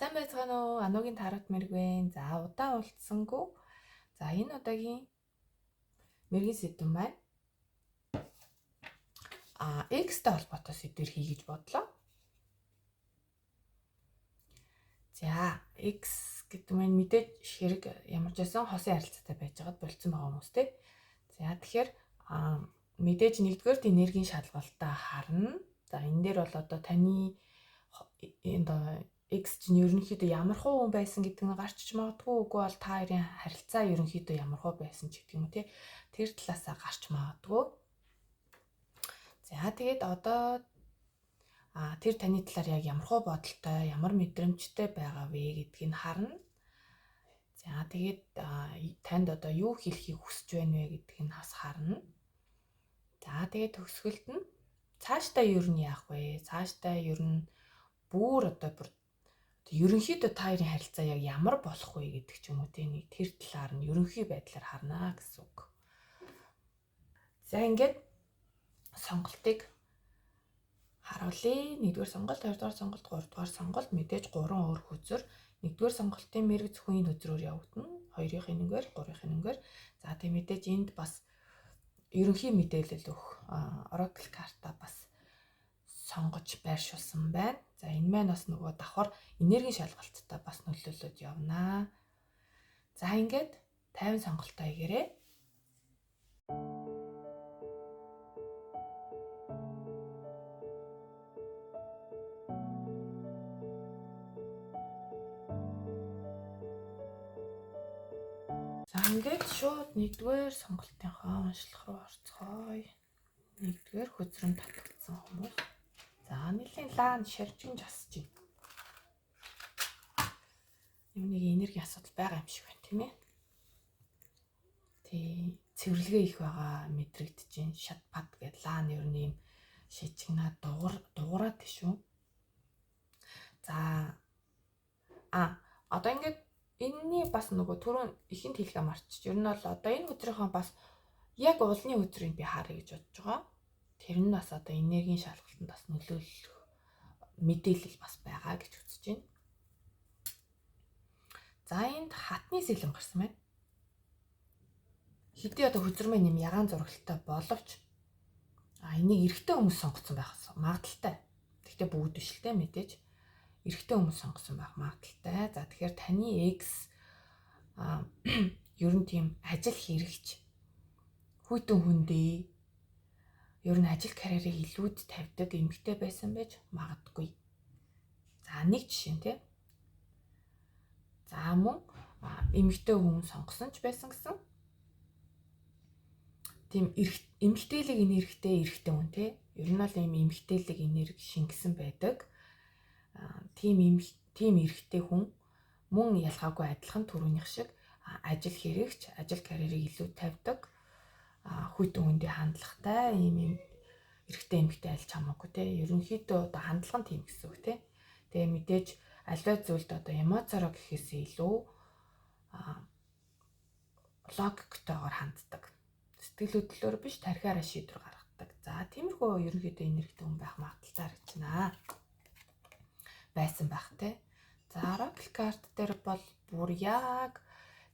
Сайн байцгаана уу? Анугийн тарот мэрэгвэн. За удаан уулзсангүй. За энэ удаагийн мэргийн сэдв маань X-тэй холбоотой сэдвэр хий гэж бодлоо. За X гэдэг нь мэдээж хэрэг ямар ч байсан хосын харилцаатай байж байгаад болцсон байгаа хүмүүстэй. За тэгэхээр мэдээж нэгдүгээрт энергийн шалгалтаа харна. За энэ дээр бол одоо таны X чинь ерөнхийдөө ямар хуу хүн байсан гэдэг нь гарч иж магадгүй, үгүй бол та хоёрын харилцаа ерөнхийдөө ямар хуу байсан ч гэдэг юм уу тий. Тэр талаасаа гарч магадгүй. За тэгээд одоо тэр таны талаар яг ямар хуу бодолтой, ямар мэдрэмжтэй байгаа вэ гэдгийг харна. За тэгээд танд одоо юу хэлхийг хүсэж байна вэ гэдгийг бас харна. За тэгээд төгсгөлд нь цаашдаа юу нь яах вэ? Цаашдаа юу нь бүр ерөнхийдөө та хоёрын харилцаа яг ямар болох вэ гэдэг ч юм уу тий, нэг тэр талаар нь ерөнхий байдлаар харна гэсэн үг. За ингээд сонголтыг харуулъя. 1-р сонголт, 2-р сонголт, 3-р сонголт мэдээж 3 өөр хөзөр. 1-р сонголтын мэрэг зөвхөн энэ хөзрөөр явагдана. 2-ын энэгээр, 3-ын энэгээр. За тийм мэдээж энд бас ерөнхий мэдээлэл өгөх Oracle карта бас сонгож байршуулсан байна. За энэ маань бас нөгөө давхар энергийн шалгалттай бас нөлөөлөд явна. За ингээд 50 сонголтоо хийгээрэй. За ингээд шууд 1-р сонголтынхаа уншлах руу орцгоё. 1-р хөзрөнд татагдсан хүмүүс. За нэлийн лаан шаржин жасж байна. Юм нэг энерги асуудал байгаа юм шиг байна тийм ээ. Тий, цэвэрлэгээ их байгаа мэдрэгдэж байна. Шат пад гэдэг лаан ер нь юм шижигнаа дуурайд тийш үү. За одоо ингээд энэний бас нөгөө түрүүн ихэнд хэлгээ марчиж. Ер нь бол одоо энэ өдрийнхөө бас яг уулны өдрийг би харъя гэж бодож байгаа. Тэр нь бас одоо энергийн шалгалтанд бас нөлөөлөх мэдээлэл бас байгаа гэж үзэж байна. За энд хатны сэлэм гарсан байна. Хэдий одоо хөзөрмөө нэм ягаан зурагтай боловч энийг эрэгтэй хүмүүс сонгоцсон байх магадaltaй. Гэхдээ бүгд биш л дээ мэдээж. Эрэгтэй хүмүүс сонгосон байх магадaltaй. За тэгэхээр таны X ер нь тийм ажил хэрэгч хүйтэн хүндээ ер нь ажил карьерийг илүүд тавьдаг эмэгтэй байсан байж магадгүй. За нэг жишээ тий. За мөн эмэгтэй хүн сонгосон ч байсан гэсэн. Тийм эмэгтэйлэг энергитэй эрэгтэй хүн тий. Ер нь бол ийм эмэгтэйлэг энерги шингэсэн байдаг. Тийм эрэгтэй хүн мөн ялгаагүй адилхан түрүүнийх шиг ажил хэрэгч, ажил карьерийг илүү тавьдаг. Хүйтэн хүндээ хандлагатай ийм эрэгтэй эмэгтэй альч хамаагүй тий. Ерөнхийдөө одоо хандлага нь тийм гэсэн үг тий. Тэгээ мэдээж аливаа зүйлд одоо эмоцороо гэхээсээ илүү логиктойгоор ханддаг. Сэтгэл хөдлөлөөр биш тархиараа шийдвэр гаргадаг. За тиймэрхүү ерөнхийдөө энергитэй хүн байх магадaltaй харагдана. Байсан байх тий. За Oracle карт дээр бол бүр яг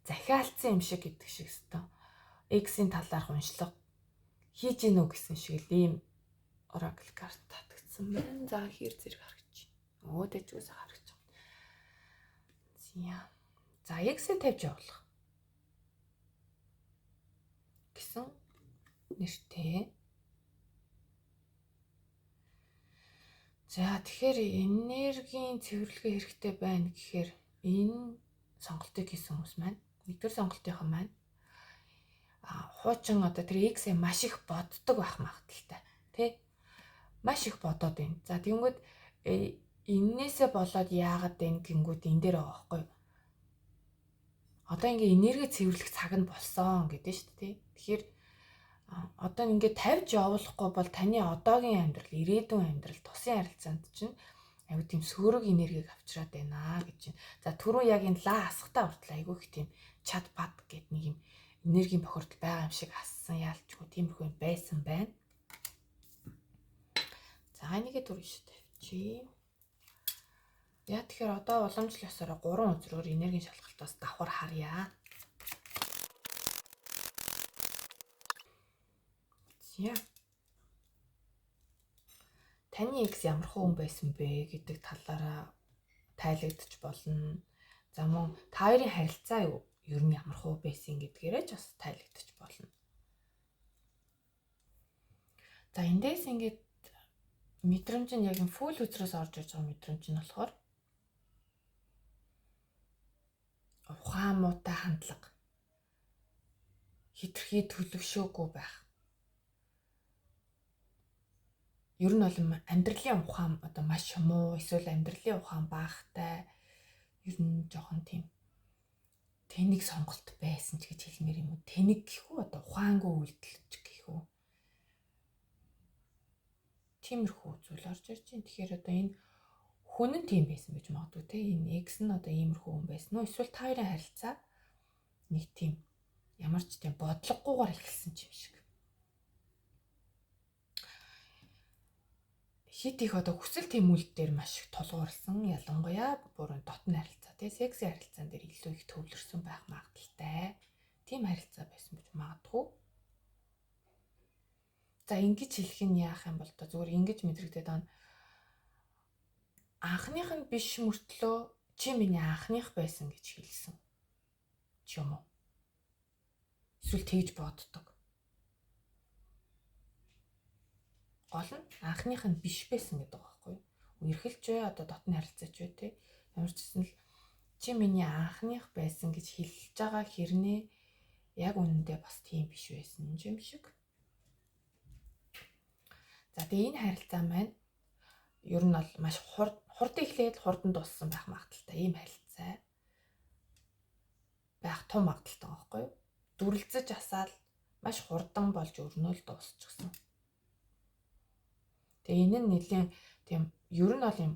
захиалцсан юм шиг гэдэг шиг өстөө. X-ийн талаарх уншлага хийж гинөө гэсэн шиг л ийм Oracle карт татагдсан байна. За хэр зэрэг харагч. Дэжгээс харагч. За X-ийг тавьж явуулах гэсэн нэртэй. За тэгэхээр энергийн цэвэрлэгээ хэрэгтэй байна гэхээр энэ сонголтыг хийсэн хүмүүс маань 1-р сонголтынхан маань хуучин одоо тэр X-ийг маш их боддог байх магадaltaй тий. Маш их бодоод байна. За тэгэнгүүт энээсээ болоод яагаад энэ гингүүд энэ дээр байгаа байхгүй юу? Одоо ингээ энерги цэвэрлэх цаг нь болсон гэдэг шүү дээ тий. Тэгэхээр одоо ингээ тавьж явуулахгүй бол таны одоогийн амьдрал, ирээдүйн амьдрал, тусын харилцаанд чинь аюу тийм сөрөг энергийг авчираад байна гэж байна. За түрүү яг энэ ла асахтаа хүртэл аюу их тийм чад пад гэдэг нэг юм энергийн бохирдол байгаа юм шиг ассан яалчгүй тиймэрхүү байсан байна. За энийгээ түрүү шүү тавьчих. Яа тэгэхээр одоо уламжлал ёсороо 3 үзрөөр энергийн шалгалтаас давхар харъя. За. Таны X ямар хүн байсан бэ гэдэг талаараа тайлагдчих болно. За мөн та хоёрын харилцаа ер нь ямар хөө байсан гэдгээрээ ч бас тайлагдчих болно. За эндээс ингээд мэдрэмж нь яг фул үзрээс орж ирж байгаа мэдрэмж нь болохоор ухаан муутай хандлага, хитрхи төлөвшөөгүй байх. Ер нь бол амьдралын ухаан одоо маш муу, эсвэл амьдралын ухаан багтай, ер нь жоохон тийм тэнэг сонголт байсан ч гэж хэлмээр юм уу? Тэнэг гэхүү одоо ухаангүй үйлдэлж гэхүү. Тиймэрхүү зүйл орж ирж байна. Тэгэхээр одоо энэ хүн нь тийм байсан гэж магадгүй те. Энэ X нь одоо иймэрхүү хүн байсан уу? Эсвэл та хоёрын харилцаа нэг тийм ямар ч тийм бодлогогүйгээр эхэлсэн юм шиг. Хит их одоо хүсэл тэмүүлэл дээр маш их тулгуурласан. Ялангуяа бүрэн дотны харилцаа те. Секси харилцаан дээр илүү их төвлөрсөн байх магадaltaй. Тийм харилцаа байсан гэж магадгүй. За ингэж хэлэх нь яах юм бол та зүгээр ингэж мэдрэгдээд байна. Анхных нь биш мөртлөө чи миний анхных байсан гэж хэлсэн. Ч юм уу. Эсвэл тэгж боддог. Гол нь анхных нь биш байсан гэдэг байгаа байхгүй юу? Үерхэлж бай одоо дотны харилцаач бай те. Ямар ч гэсэн л чи миний анхных байсан гэж хэлж байгаа хэрнээ яг үнэндээ бас тийм биш байсан юм шиг. За тэгээ энэ харилцаа маань ер нь бол маш хурдан эхлээд хурдан дууссан байх магадaltaй. Ийм харилцаа байх том магадaltaй байгаа байхгүй юу? Дүрлзэж асаал маш хурдан болж өрнөөл дуусчихсан. Тэгээ энэ нь нэлийн тийм ер нь бол юм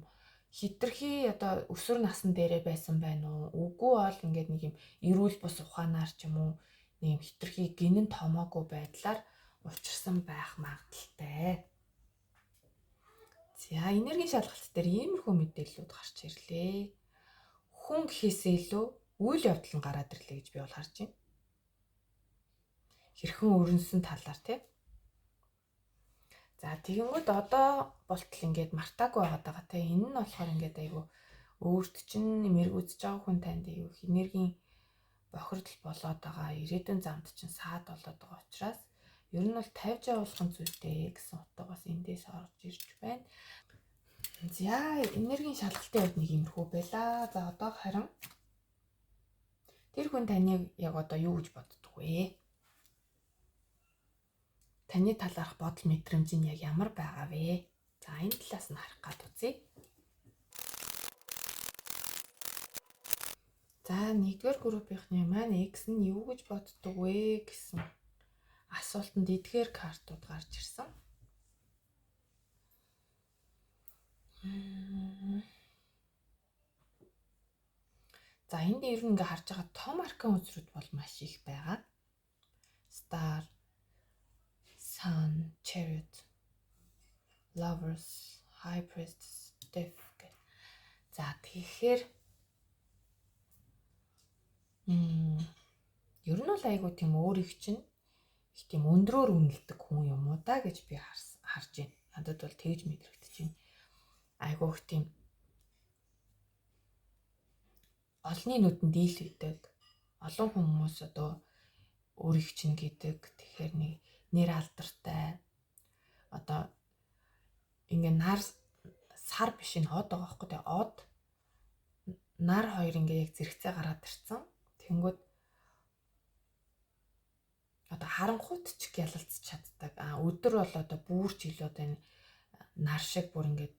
хитрхи одоо өсвөр насны дээрээ байсан байна уу? Үгүй бол ингээд нэг юм эрүүл бус ухаанаар ч юм уу нэг юм хитрхи гинэн томоогүй байдлаар учирсан байх магадaltaй. За энергийн шалгалт дээр иймэрхүү мэдээллүүд гарч ирлээ. Хүн гэхээсээ илүү үйл явдал нь гараад ирлээ гэж би бол харж байна. Хэрхэн өрнөсөн талаар тий. За тэгэнгүүт одоо болтол ингээд мартаагүй байгаа те. Энэ нь болохоор ингээд айгу өөрт чинь мэргүүцэж байгаа хүн танд айгу энергийн бохирдол болоод байгаа. Ирээдүйн замд чинь саад болоод байгаа учраас ер нь бол тавьж явуулах зүйлтэй гэсэн утгаас эндээс орж ирж байна. За энергийн шалгалтын хувьд нэг юмрхүү байла. За одоо харин тэр хүн таныг яг одоо юу гэж боддог вэ? Таны талаарх бодол мэдрэмж нь яг ямар байгаа вэ? За энэ талаас нь харах гад үзье. За нэгдүгээр группийнхний маань X нь юу гэж боддог вэ гэсэн асуултанд эдгээр картууд гарч ирсэн. За энд ер нь ингээ харж байгаа том аркан үзрүүд бол маш их байгаа. Star, Sun, Chariot, Lovers, High Priestess, Death гэх. За тэгэхээр ер нь бол айгу тийм өөрийг чинь их тийм өндрөөр үнэлдэг хүн юм уу да гэж би харж байна. Надад бол тэгж мэдрэгдэж байна. Айгу их тийм олонний нүдэнд дийлэгдэг. Олон хүмүүс одоо өөрийг чинь гэдэг. Тэгэхээр нэг нэр алдартай. Одоо ингээ нар сар биш энэ од байгаа байхгүй тэгээ од нар хоёр ингээ яг зэрэгцээ гараад ирсэн. Тэнгүүд одоо харанхуйт ч гялалцч чаддаг. Өдөр бол одоо бүрч илүү одоо энэ нар шиг бүр ингээ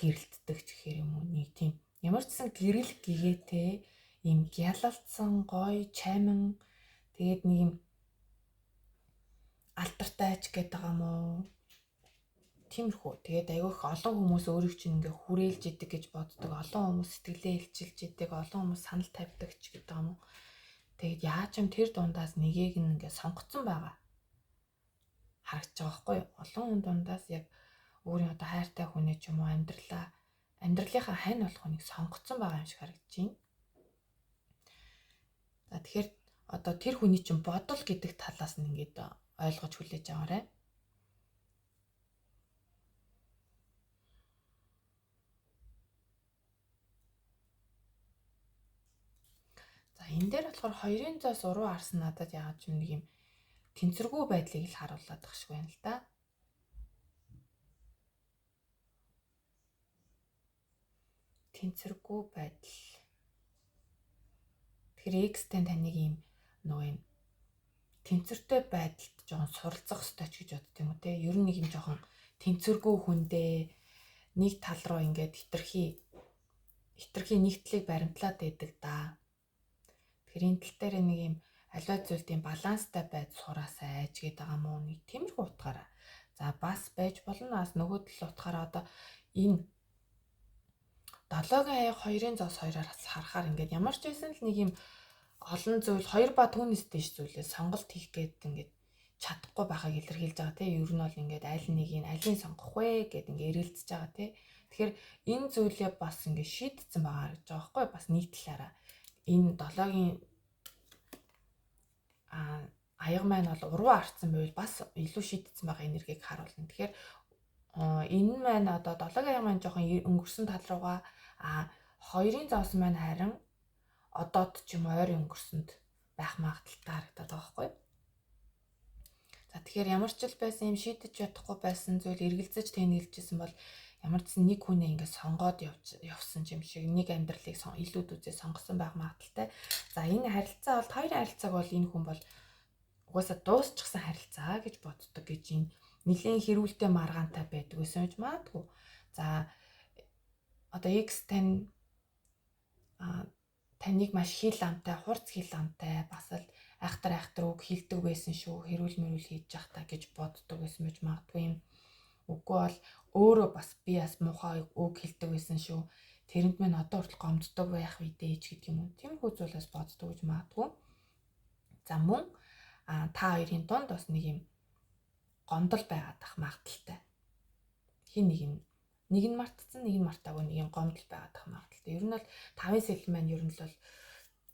гэрэлтдэг ч гэхээр юм уу нэг тийм ямар ч гэсэн гэрэл гэгээтэй ийм гялалцсан гоё чайман тэгээд нэг юм алдартай ч гэдэг юм уу. Тиймэрхүү. Тэгээд айгүйх олон хүмүүс өөрийг чинь ингээ хүрээлж идэг гэж боддог. Олон хүмүүс сэтгэлээ илчилж идэг, олон хүмүүс санал тавьдаг ч гэдэг юм уу. Тэгээд яаж юм тэр дундаас нэгийг ингээ сонгоцсон байгаа. Харагдаж байгаа байхгүй юу? Олон хүн дундаас яг өөрийн одоо хайртай хүний ч юм уу амьдралаа амьдралынхаа хань болох хүнийг сонгоцсон байгаа юм шиг харагдаж байна. За тэгэхээр одоо тэр хүний чинь бодол гэдэг талаас нь ингээд ойлгож хүлээж аваарай. За энэ дээр болохоор хоёрын зоос уруу харсан надад яагаад ч нэг юм тэнцвэргүй байдлыг л харуулдаг шиг байна л да. Тэнцвэргүй байдал. Тэгэхээр X-тэй таныг юм нөгөө юм тэнцвэртэй байдалд жоохон суралцах хэрэгтэй ч гэж бодд юм уу те. Ер нь нэг юм жоохон тэнцвэргүй хүндээ нэг тал руу ингээд хитрхи нэгтлийг баримтлаад байдаг да. Тэгэхээр энэ тал дээр нэг юм аливаа зүйлийн баланстай байж сураасай гэж байгаа мó нэг тиймэрхүү утгаараа. За бас байж болно. Бас нөгөө тал утгаараа одоо энэ 7-гийн аяг 2-ын зоос 2-аас харахаар ингээд ямар ч байсан л нэг юм олон зүйл 2 ба түүнээс дэш зүйлээ сонголт хийх гээд ингээд чадахгүй байхыг илэрхийлж байгаа тийм. Ер нь бол ингээд аль алийг сонгох вэ гэд ингээд эргэлзэж байгаа тийм. Тэгэхээр энэ зүйлээ бас ингээд шийдсэн байгаа гэж байгаа байхгүй бас нэг талаараа энэ 7-гийн аяг маань бол уруу арцсан байвал бас илүү шийдсэн байгаа энергийг харуулна. Тэгэхээр энэ маань одоо 7-гийн аяг маань жоохон өнгөрсөн тал руугаа 2-ын зоос маань харин одоод ч юм ойрын өнгөрсөнд байх магадaltaй харагдаад байгаа байхгүй. За тэгэхээр ямар ч л байсан юм шийдэж чадахгүй байсан зүйл эргэлзэж тэнэглэжсэн бол ямар ч нэг хүнээ ингээд сонгоод явсан юм шиг нэг амьдралыг илүүд үзээ сонгосон байх магадaltaй. За энэ харилцаа бол хоёрын харилцааг бол энэ хүн бол угаасаа дуусчихсан харилцаа гэж боддог гэж энэ нэлийн хэрүүлтэй маргаантай байдаг гэсэн юм магадгүй. За одоо X таныг маш хил амтай, хурц хил амтай бас л айхтар үг хэлдэг байсан шүү. Хэрүүл мөрүүл хийж явах та гэж боддог байсан байж магадгүй юм. Үгүй бол өөрөө бас би бас муухай үг хэлдэг байсан шүү. Тэрэнд минь одоо хүртэл гомддог байх үедээ ч гэдэг юм уу. Тиймэрхүү зүйлээс боддог гэж магадгүй. За мөн та хоёрын дунд бас нэг юм гомдол байгаад ах магадaltaй. Хин нэг нь мартцсан, нэг нь мартаагүй нэг юм гомдол байгаад ах магадaltaй. Ер нь бол 5 сэл маань ер нь л бол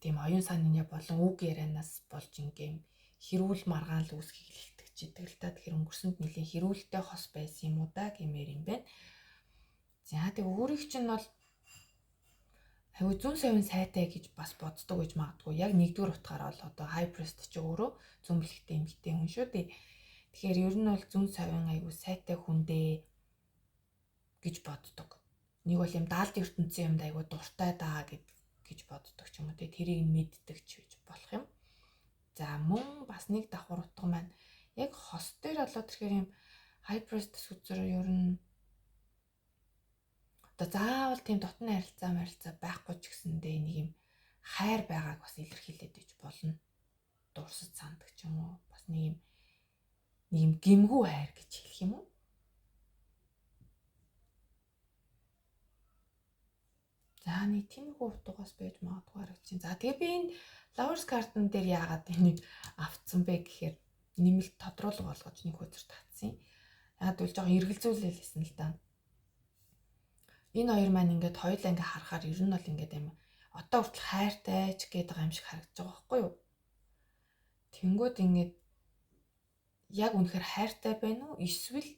тийм оюун санааны болон үг ярианаас болж ингээм хэрүүл маргаан л үүсхийг хэлтэгчидэг л та. Тэгэхээр өнгөрсөнд нэлийн хэрүүлтэй хос байсан юм уу да гэмээр юм байна. За тэг өөрийг чинь бол аюу зүүн совын сайтай гэж бас боддог гэж магадгүй. Яг нэгдүгээр утгаараа бол одоо high priest ч өөрөө зөмбөлхтэй эмгтэй хүн шүү дээ. Тэгэхээр ер нь бол зүүн совын аюу сайтай хүндээ гэж боддог. Нэг бол юм даалд ертөнцийн юмд аюу дуртай даа гэж боддог ч юм уу. Тэрийг мэддэг ч гэж болох юм. За мөн бас нэг давхар утга маань яг хос дээр болоод тэгэхээр юм high priest үзэр ер нь одоо заавал тийм дотны харилцаа байхгүй ч гэсэндээ нэг юм хайр байгааг бас илэрхийлээд иж болно. Дурсаж санддаг ч юм уу. Бас нэг юм гэмгүй хайр гэж хэлэх юм уу? За нэг тиймэрхүү утгаас байж магадгүй харагдаж байна. За тэгээ би энэ Lovers Garden дээр яагаад энийг авцсан бэ гэхээр нэмэлт тодруулга болгож нэг хөзөр татсан. Яагаад гэвэл жоохон эргэлзүүлэлсэн л да. Энэ хоёр маань ингээд хоёулаа ингээд харахаар ер нь бол ингээд юм одоо хүртэл хайртай ч гэдэг юм шиг харагдаж байгаа байхгүй юу? Тэнгүүд ингээд яг үнэхээр хайртай байна уу? Эсвэл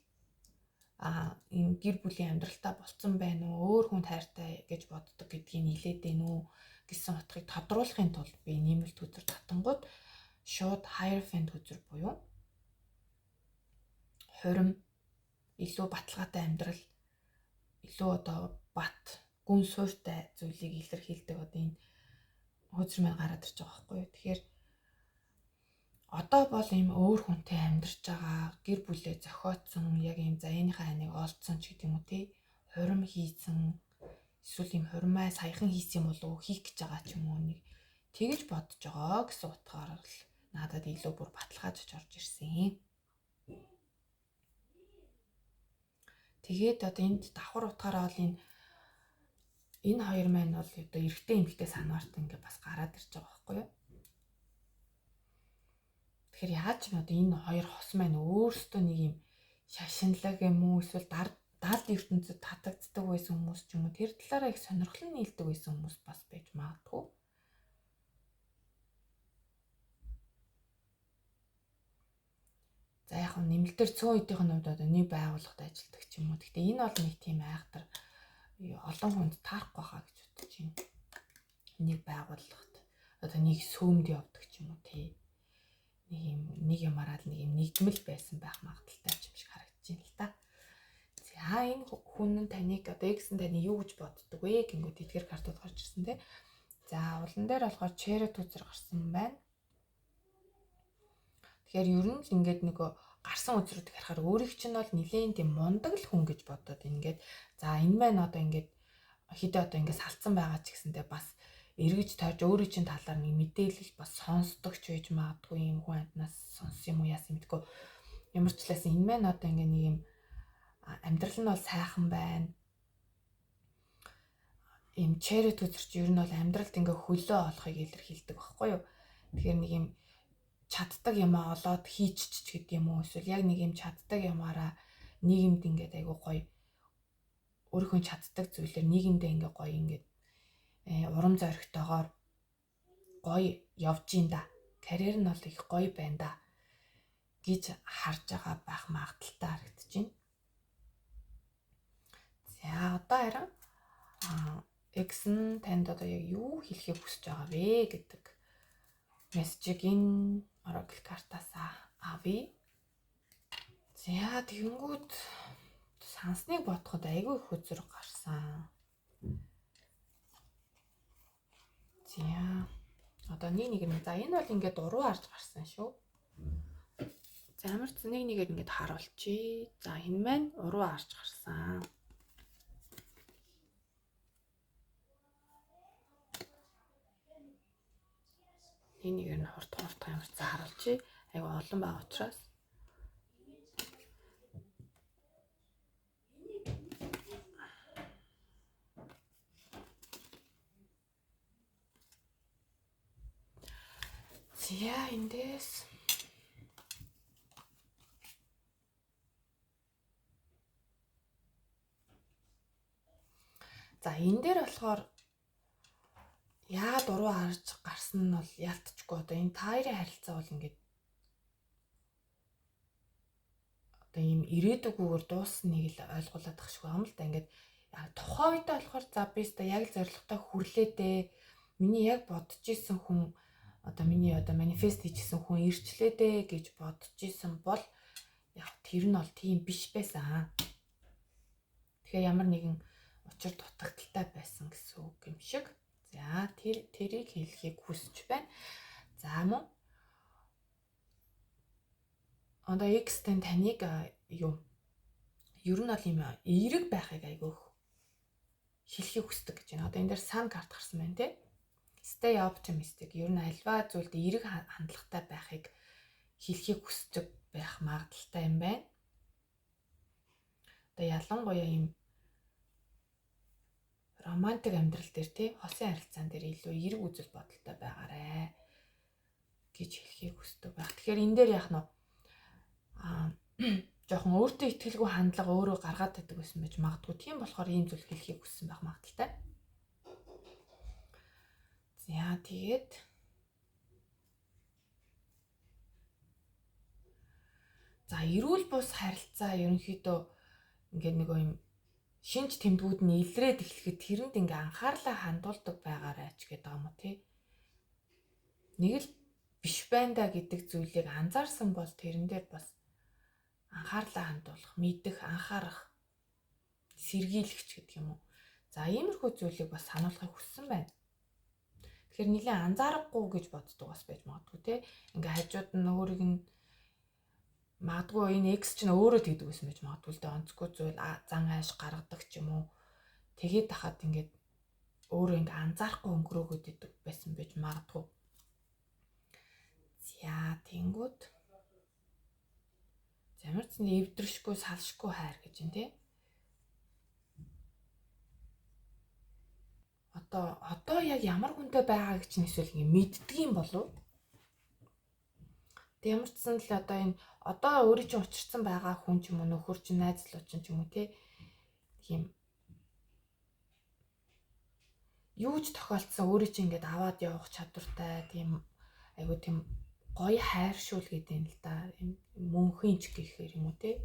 энэ гэр бүлийн амьдралтаа болцсон байна уу? Өөр хүнд хайртай гэж боддог гэдгийг нилээд байна уу гэсэн утгыг тодруулахын тулд би нэмэлт хөзөр татангууд шууд Hierophant хөзөр буюу хурим илүү баталгаатай амьдрал илүү одоо бат гүн суурьтай зүйлийг илэрхийлдэг одоо энэ хөзөр маань гараад ирж байгаа байхгүй юу. Тэгэхээр одоо бол ийм өөр хүнтэй амьдарч байгаа гэр бүлээ зохиоцсон яг ийм заяаныхаа ханыг олдсон ч гэдэг юм уу тий. Хурим хийсэн эсвэл ийм хуримаа саяхан хийсэн юм болов уу хийх гэж байгаа ч юм уу нэг тэгэж бодож байгаа гэсэн утгаараа л надад илүү бүр баталгаажж орж ирсэн. Тэгээд одоо энд давхар утгаараа бол энэ хоёр маань бол одоо эрэгтэй эмэгтэй санаарт ингээ бас гараад ирж байгаа байхгүй юу. Тэгэхээр яаж ч юм одоо энэ хоёр хос маань өөрсдөө нэг юм шашинлаг юм уу эсвэл даалд ертөнцид татагддаг байсан хүмүүс ч юм уу тэр талаараа их сонирхол нийлдэг байсан хүмүүс бас байж магадгүй. За яг нь нэмэлтээр цөөн үеийнхэн хувьд одоо нэг байгууллагад ажилладаг ч юм уу. Гэхдээ энэ бол нэг тийм айхтар олон хүнд таарахгүй хаа гэж бодож байна. Нэг байгууллагад одоо нэг сөөмд явдаг ч юм уу тий. Нэг юмараа нэг юм нэгдмэл байсан байх магадaltaй юм шиг харагдаж байна л та. За энэ хүн нь таныг одоо X нь таны юу гэж боддог вэ гингүүд эдгээр картууд гарч ирсэн тий. За улан дээр болохоор Chariot үзэр гарсан байна. Тэгэхээр ер нь л ингээд нөгөө гарсан үзрүүдийг харахаар өөрийг чинь бол нэлээд тийм мундаг л хүн гэж бодоод ингээд за энэ маань одоо ингээд хэдэ одоо ингээд салцсан байгаа ч гэсэндээ бас эргэж тойрж өөрийн чинь талаар нэг мэдээлэл бас сонсдог ч байж магадгүй юм хүн амтнаас сонс юм уу яасан мэдгүй. Ямар ч талаас энэ маань одоо ингээд нэг юм амьдрал нь бол сайхан байна. Ийм Chariot үзэрч ер нь бол амьдралд ингээд хөлөө олохыг илэрхийлдэг байхгүй юу. Тэгэхээр нэг юм чаддаг юмаа олоод хийчих гэдэг юм уу эсвэл яг нэг юм чаддаг юмараа нийгэмд ингээд айгуу гоё өөрийнхөө чаддаг зүйлээр нийгэмдээ ингээд гоё ингээд урам зоригтойгоор гоё явж ин да. Карьер нь бол их гоё байна да гэж харж байгаа байх магадaltaй харагдаж байна. За одоо харин X нь танд одоо яг юу хэлхийг хүсэж байгаа вэ гэдэг мессежийг энэ Oracle картаас авъя. За тэгэнгүүт сансныг бодоход айгүй их үзэр гарсан. За одоо нэг нь за энэ бол ингээд уруу харж гарсан шүү. За ямар ч нэгээр ингээд харуулчих. За энэ маань уруу харж гарсан. Энийг нь хурд ямар ч харуулчих. Айгу олон байгаа учраас. За эндээс за энэ дээр болохоор яагаад уруу харж гарсан нь бол ялтчгүй одоо энэ таарын харилцаа бол ингээд одоо ийм ирээдүгүйгээр дуусныг л ойлгуулад тах шиг юм л да. Ингээд тухайн үедээ болохоор за би өстө яг л зорилготой хүрлээ дээ. Миний яг бодож исэн хүн одоо миний одоо манифест хийжсэн хүн ирчлээ дээ гэж бодож исэн бол яг тэр нь бол тийм биш байсан. Тэгэхээр ямар нэгэн учир дутагдaltaй байсан гэсэн үг юм шиг. За тэрийг хэлхийг хүсэж байна. За мөн одоо X-тэн таныг юу ер нь бол юм эерэг байхыг айгүйх хэлхийг хүсдэг гэж байна. Одоо энэ дээр Sun карт гарсан байна тий. Stay optimistic ер нь альва зүйлд эерэг хандлагатай байхыг хэлхийг хүсдэг байх магадaltaй юм байна. Одоо ялангуяа юм романтик амьдрал дээр тий хосын харилцаан дээр илүү эерэг үзэл бодолтой байгаарэ гэж хэлхийг хүсдэг байх. Тэгэхээр энэ дээр яг нь жоохон өөртөө итгэлгүй хандлага өөрөө гаргаад байдаг байсан байж магадгүй. Тийм болохоор ийм зүйл хэлхийг хүссэн байх магадaltaй. За тэгээд за эрүүл бус харилцаа ерөнхийдөө ингээд нэг юм шинж тэмдгүүд нь илрээд эхлэхэд тэрэнд ингээ анхаарлаа хандуулдаг байгаарай ч гэдэг юм уу тий. Нэг л биш байна да гэдэг зүйлийг анзаарсан бол тэрэн дээр бас анхаарлаа хандуулах, мэдэх, анхаарах, сэргийлэх ч гэдэг юм уу. За иймэрхүү зүйлийг бас сануулахыг хүссэн байна. Тэгэхээр нэлээд анзаарахгүй гэж боддог бас байж магадгүй тий. Ингээ хажууд нь өөрийг нь магадгүй энэ X чинь өөрөө тэгдэг байсан байж магадгүй л дээ онцгүй зүйл зан хайш гаргадаг ч юм уу. Тэгээд тахад ингээд өөрөө ингээ анзаарахгүй өнгөрөөгөөд идэг байсан байж магадгүй. За тэнгүүд ямар ч нэг эвдэршгүй салшгүй хайр гэж юм тий. Одоо яг ямар хүнтэй байгаа гэж нь эсвэл ингээ мэддэг юм болов? Ямар ч сан л одоо энэ одоо өөрийн чинь учирсан байгаа хүн ч юм уу нөхөр чинь найз залуу чинь ч юм уу тий тийм юу ч тохиолдсон өөрөө чи ингээд аваад явах чадвартай тийм айгу тийм гоё хайршуул гэдэг юм л да. Мөнхийн ч гэхээр юм уу те.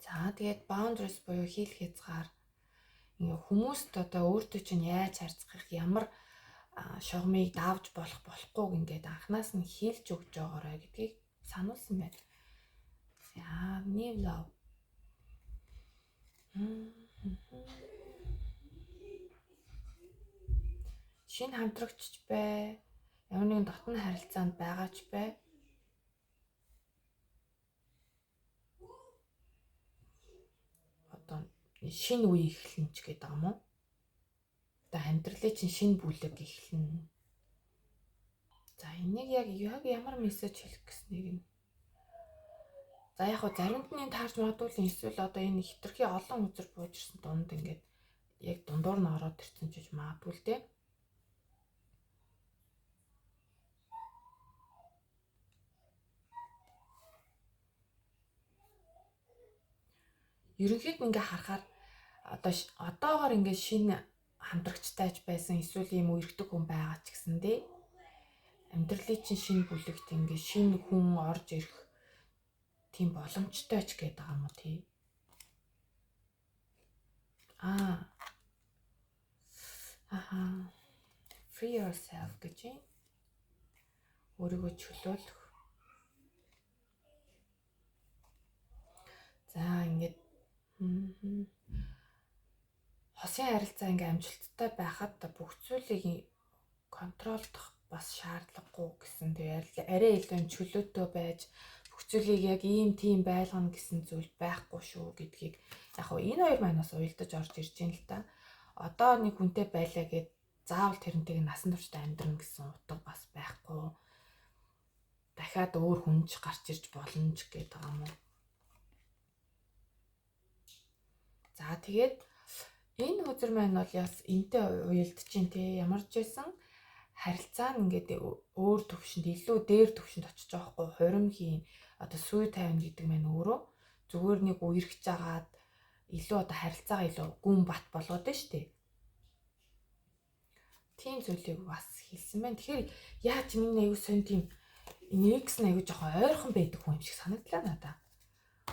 За тэгээд boundaries буюу хийх хязгаар ингээ хүмүүст одоо өөртөө чинь яаж харьцах ямар шугамыг давж болохгүйг ингээд анханаас нь хэлж өгч байгаарай гэдгийг сануулсан байна. За new love. Шинэ хамтрагч бай. Ямар нэгэн дотны харилцаанд байгаа ч бай. Одоо шинэ үе эхэлнэ ч гэдэг юм уу? Одоо амьдралын чинь шинэ бүлэг эхэлнэ. За энийг яг ямар мессеж хэлэх гэснийг нь. За яг хөө заримд нь таарч магадгүй эсвэл одоо энэ хитрхи олон үзэр бууж ирсэн дунд ингээд яг дундуур нь ороод ирсэн ч гэж магадгүй л дээ. Ерөнхийд ингээ харахаар одоогоор ингээ шинэ хамтрагчтайч байсан эсвэл ийм үерхдэг хүн байгаа ч гэсэндээ амьдралын чинь шинэ бүлэгт ингээ шинэ хүн орж ирэх тийм боломжтой ч гэдэг юм уу тий. Free yourself гэж юм. Өөрийгөө чөлөөлөх. За ингээд хосын харилцаа ингээм амжилттай байхад бүх зүйлийг контролдох бас шаардлагагүй гэсэн. Тэгээ арай илүү чөлөөтэй байж бүх зүйлийг яг ийм тийм байлгана гэсэн зүйл байхгүй шүү гэдгийг яг хөө энэ хоёр маань бас уялдаж орж ирж байна л та. Одоо нэг хүнтэй байлаа гэд заавал тэрнтэйг насан туршдаа амьдрна гэсэн утга бас байхгүй. Дахиад өөр хүнж гарч ирж болно ч гэдэг юм уу. За тэгээд энэ хөзөр маань бол яс энтэй уялдаж чинь те ямар ч байсан харилцаа нь ингээд өөр төвшөнд илүү дээр төвшөнд очиж байгаа хгүй хурим хийн одоо сүй тайван гэдэг маань өөрөө зүгээр нэг үерхэж агаад илүү одоо харилцаагаа илүү гүн бат болгоод байна шүү дээ. Тийм зүйлийг бас хэлсэн байна. Тэгэхээр яаж миний аягүй сон тийм энэ X аягүй жоохон ойрхон байдаг хүн юм шиг санагдлаа надаа.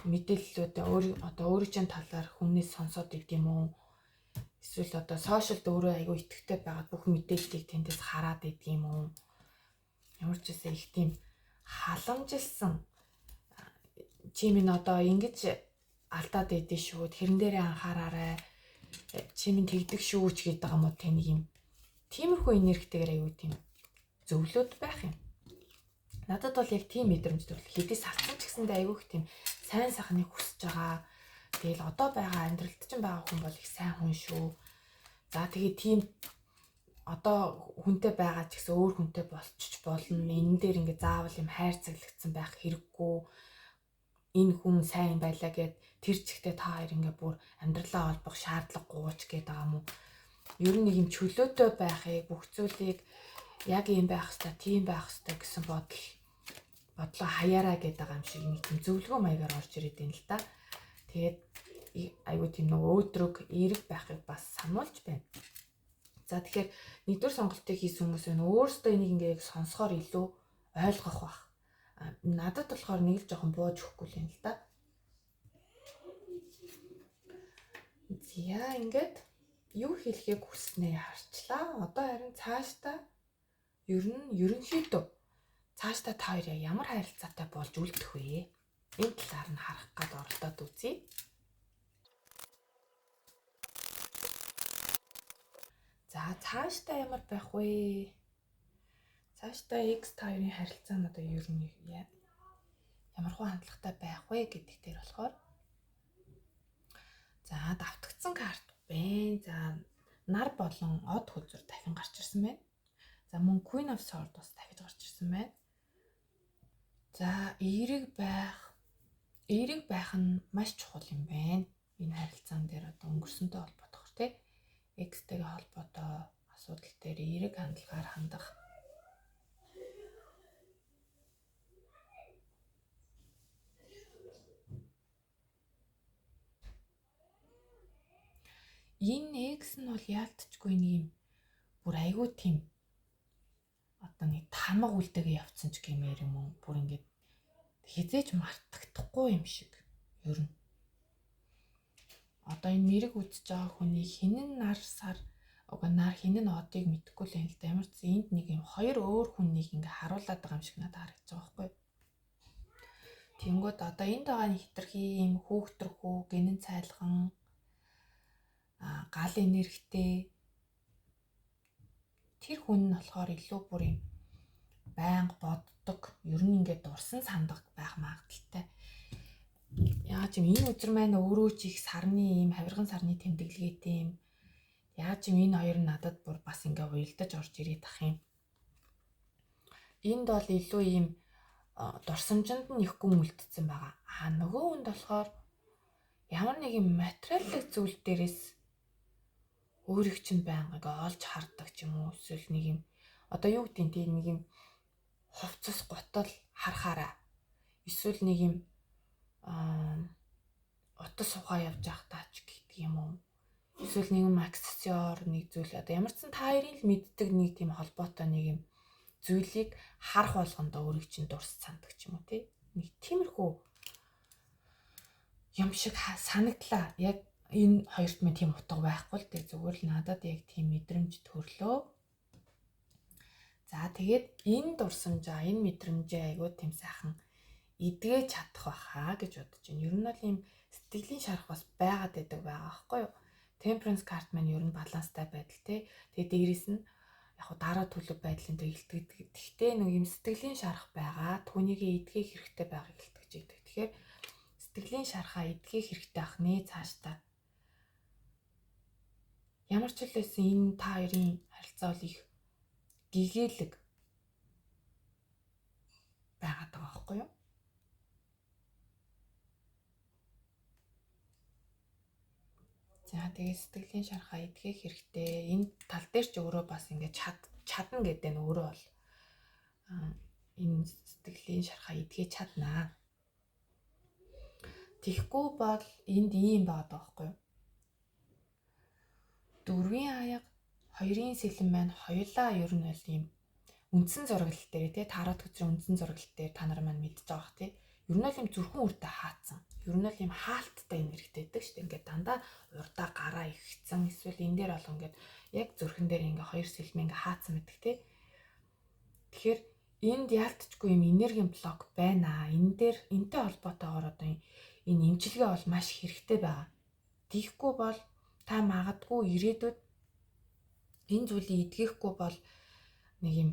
Мэдээллүүд өөрийн чинь талаар хүнээс сонсоод идэм үү? Эсвэл одоо сошиалд өөрөө аягүй итгэвтэй байгаад бүх мэдээллийг тэндээс хараад идэм үү? Ямар ч гэсэн их тийм халамжилсан чи минь одоо ингэж алдаад идэв шүү. Тэрэн дээрээ анхаараарай. Чи минь тэгдэг шүү ч гэдэг юм уу? Тэнийг юм. Тиймэрхүү энергитэйгээр аягүй тийм зөвлөд байх юм. Надад бол яг тийм мэдрэмж төрөл хэдий салцсан ч гэсэндээ аягүй их тийм сайн сайхныг хүсэж байгаа. Тэгэл одоо байгаа амьдралд чинь байгаа хүн бол их сайн хүн шүү. За тэгээ тийм одоо хүнтэй байгаа ч гэсэн өөр хүнтэй болчих болно. Энэ дээр ингээ заавал юм хайрцаглагдсан байх хэрэггүй. Энэ хүн сайн байлаа гэд тэр чигтээ та хоёр ингээ бүр амьдралаа олбох шаардлагагүй ч гэдэг юм уу. Ер нь нэг юм чөлөөтэй байхыг бүх зүйлийг яг юм байх хэвээр тийм байх хэвээр гэсэн бодлоо хаяараа гэдэг юм шиг нэг тийм зөвлөгөө маягаар орж ирээд байна л да. Тэгээд айгуу тийм нэг өөдрөг эерэг байхыг бас сануулж байна. За тэгэхээр нэгдүгээр сонголтыг хийсэн хүмүүс нь өөрсдөө энийг ингээ сонсохоор илүү ойлгох бах. Надад болохоор нэг л жоохон бууж өгөхгүй л юм л да. За ингээд юу хэлхийг хүснээ харчлаа. Одоо харин цаашдаа ерөнхийдөө цаашдаа та хоёр ямар харилцаатай болж үлдэх вэ? Энэ талаар нь харах гад оролдоод үзье. За цаашдаа ямар байх вэ? Цаашдаа X та хоёрын харилцаа нь одоо ер нь ямар хөө хандлагатай байх вэ гэдэг дээр болохоор за давтагдсан карт байна. За нар болон од хөзөр дахин гарч ирсэн байна. За мөн Queen of Swords бас дахиж гарч ирсэн байна. За эерэг байх нь маш чухал юм байна. Энэ харилцаан дээр одоо өнгөрсөнтэй холбоотойгоор тий X-тэйгээ холбоотой асуудал дээр эерэг хандлагаар хандах. энэ X нь бол яалтчгүй нэг юм бүр айгүй тийм одоо нэг тамга үлдэгээ явцсан ч гэмээр юм уу, бүр ингээд хизээж мартагдахгүй юм шиг ер нь. Одоо энэ мэрэг үзэж байгаа хүний хинэн нар сар нар хинэн одыг мэдэхгүй л юм л да. Ямар ч энд нэг юм хоёр өөр хүнийг ингээ харуулад байгаа юм шиг надад харагдаж байгаа байхгүй. Тэнгүүд одоо энд байгаа нэг хитрхи юм хүүхтрхүү, гинэн цайлган, гал энергитэй тэр хүн нь болохоор илүү бүр юм байнга боддог, ер нь ингээд дурсан сандаг байх магадaltaй. Яаж юм энэ өдөр маань өөрөө ч их сарны юм хавирган сарны тэмдэглэгээтэй юм. Яаж юм энэ хоёр нь надад бүр бас ингээ уялдаж орж ирээд ах юм. Энд бол илүү юм дурсамжинд нь их гүн үлдсэн байгаа. Нөгөө хүнд болохоор ямар нэг юм материалын зүйл дээрээс өөрийг чинь байнга ингээ олж хардаг ч юм уу, эсвэл нэг юм одоо юу гэдэг тийм нэг юм хувцас готол харахаараа, эсвэл нэг юм утас ухаа явж явах таач гэдэг юм уу, эсвэл нэг юм аксессуар нэг зүйл одоо ямар ч сан та хоёрын л мэддэг нэг тийм холбоотой нэг юм зүйлийг харах болгондоо өөрийг чинь дурс сандаг ч юм уу тий. Нэг тиймэрхүү юм шиг санагдлаа. Яг энэ хоёрт минь тийм утга байхгүй л дээ. Зүгээр л надад яг тийм мэдрэмж төрлөө. За тэгээд энэ дурсамжаа, энэ мэдрэмжээ айгуу тийм сайхан эдгэж чадах байхаа гэж бодож байна. Ер нь бол ийм сэтгэлийн шарах бас байгаад байдаг байгаа байхгүй юу? Temperance card маань ер нь баланстай байдал тий. Тэгээд дээрэс нь яг хуу дараа төлөв байдлын дээр илтгэдэг. Гэхдээ нэг юм сэтгэлийн шарах байгаа, түүнийг эдгэх хэрэгтэй байгааг илтгэж идэг. Тэгэхээр сэтгэлийн шарахаа эдгэх хэрэгтэй ах нэ цаашдаа. Ямар ч л байсан энэ та хоёрын харилцаа бол их гэгээлэг байгаад байгаа байхгүй юу? За тэгээд сэтгэлийн шарахаа эдгэх хэрэгтэй. Энэ тал дээр ч өөрөө бас ингээд чадна гэдэг нь өөрөө бол энэ сэтгэлийн шарахаа эдгэж чаднаа. Тэгэхгүй бол энд ийм байгаад байгаа байхгүй юу? Дөрвийн аяга, хоёрын сэлэн маань хоёулаа ер нь бол ийм үндсэн зураглал дээр тий тараад хүчрээ үндсэн зураглал дээр та нар маань мэдж байгаа бах тий. Ер нь л ийм зүрхэн үрдэ хаацсан. Ер нь л ийм хаалттай энергитэй байдаг шүү дээ. Ингээд дандаа урдаа гараа ихсэн. Эсвэл энэ дээр бол ингээд яг зүрхэн дээр ингээ хоёр сэлмээ ингээ хаацсан байдаг тий. Тэгэхээр энд яалтчгүй юм энергийн блок байна. Энэ дээр энтэй холбоотойгоор одоо энэ эмчилгээ бол маш хэрэгтэй байгаа. Тийхгүй бол та магадгүй ирээдүйд энэ зүйлийг эдгэхгүй бол нэг юм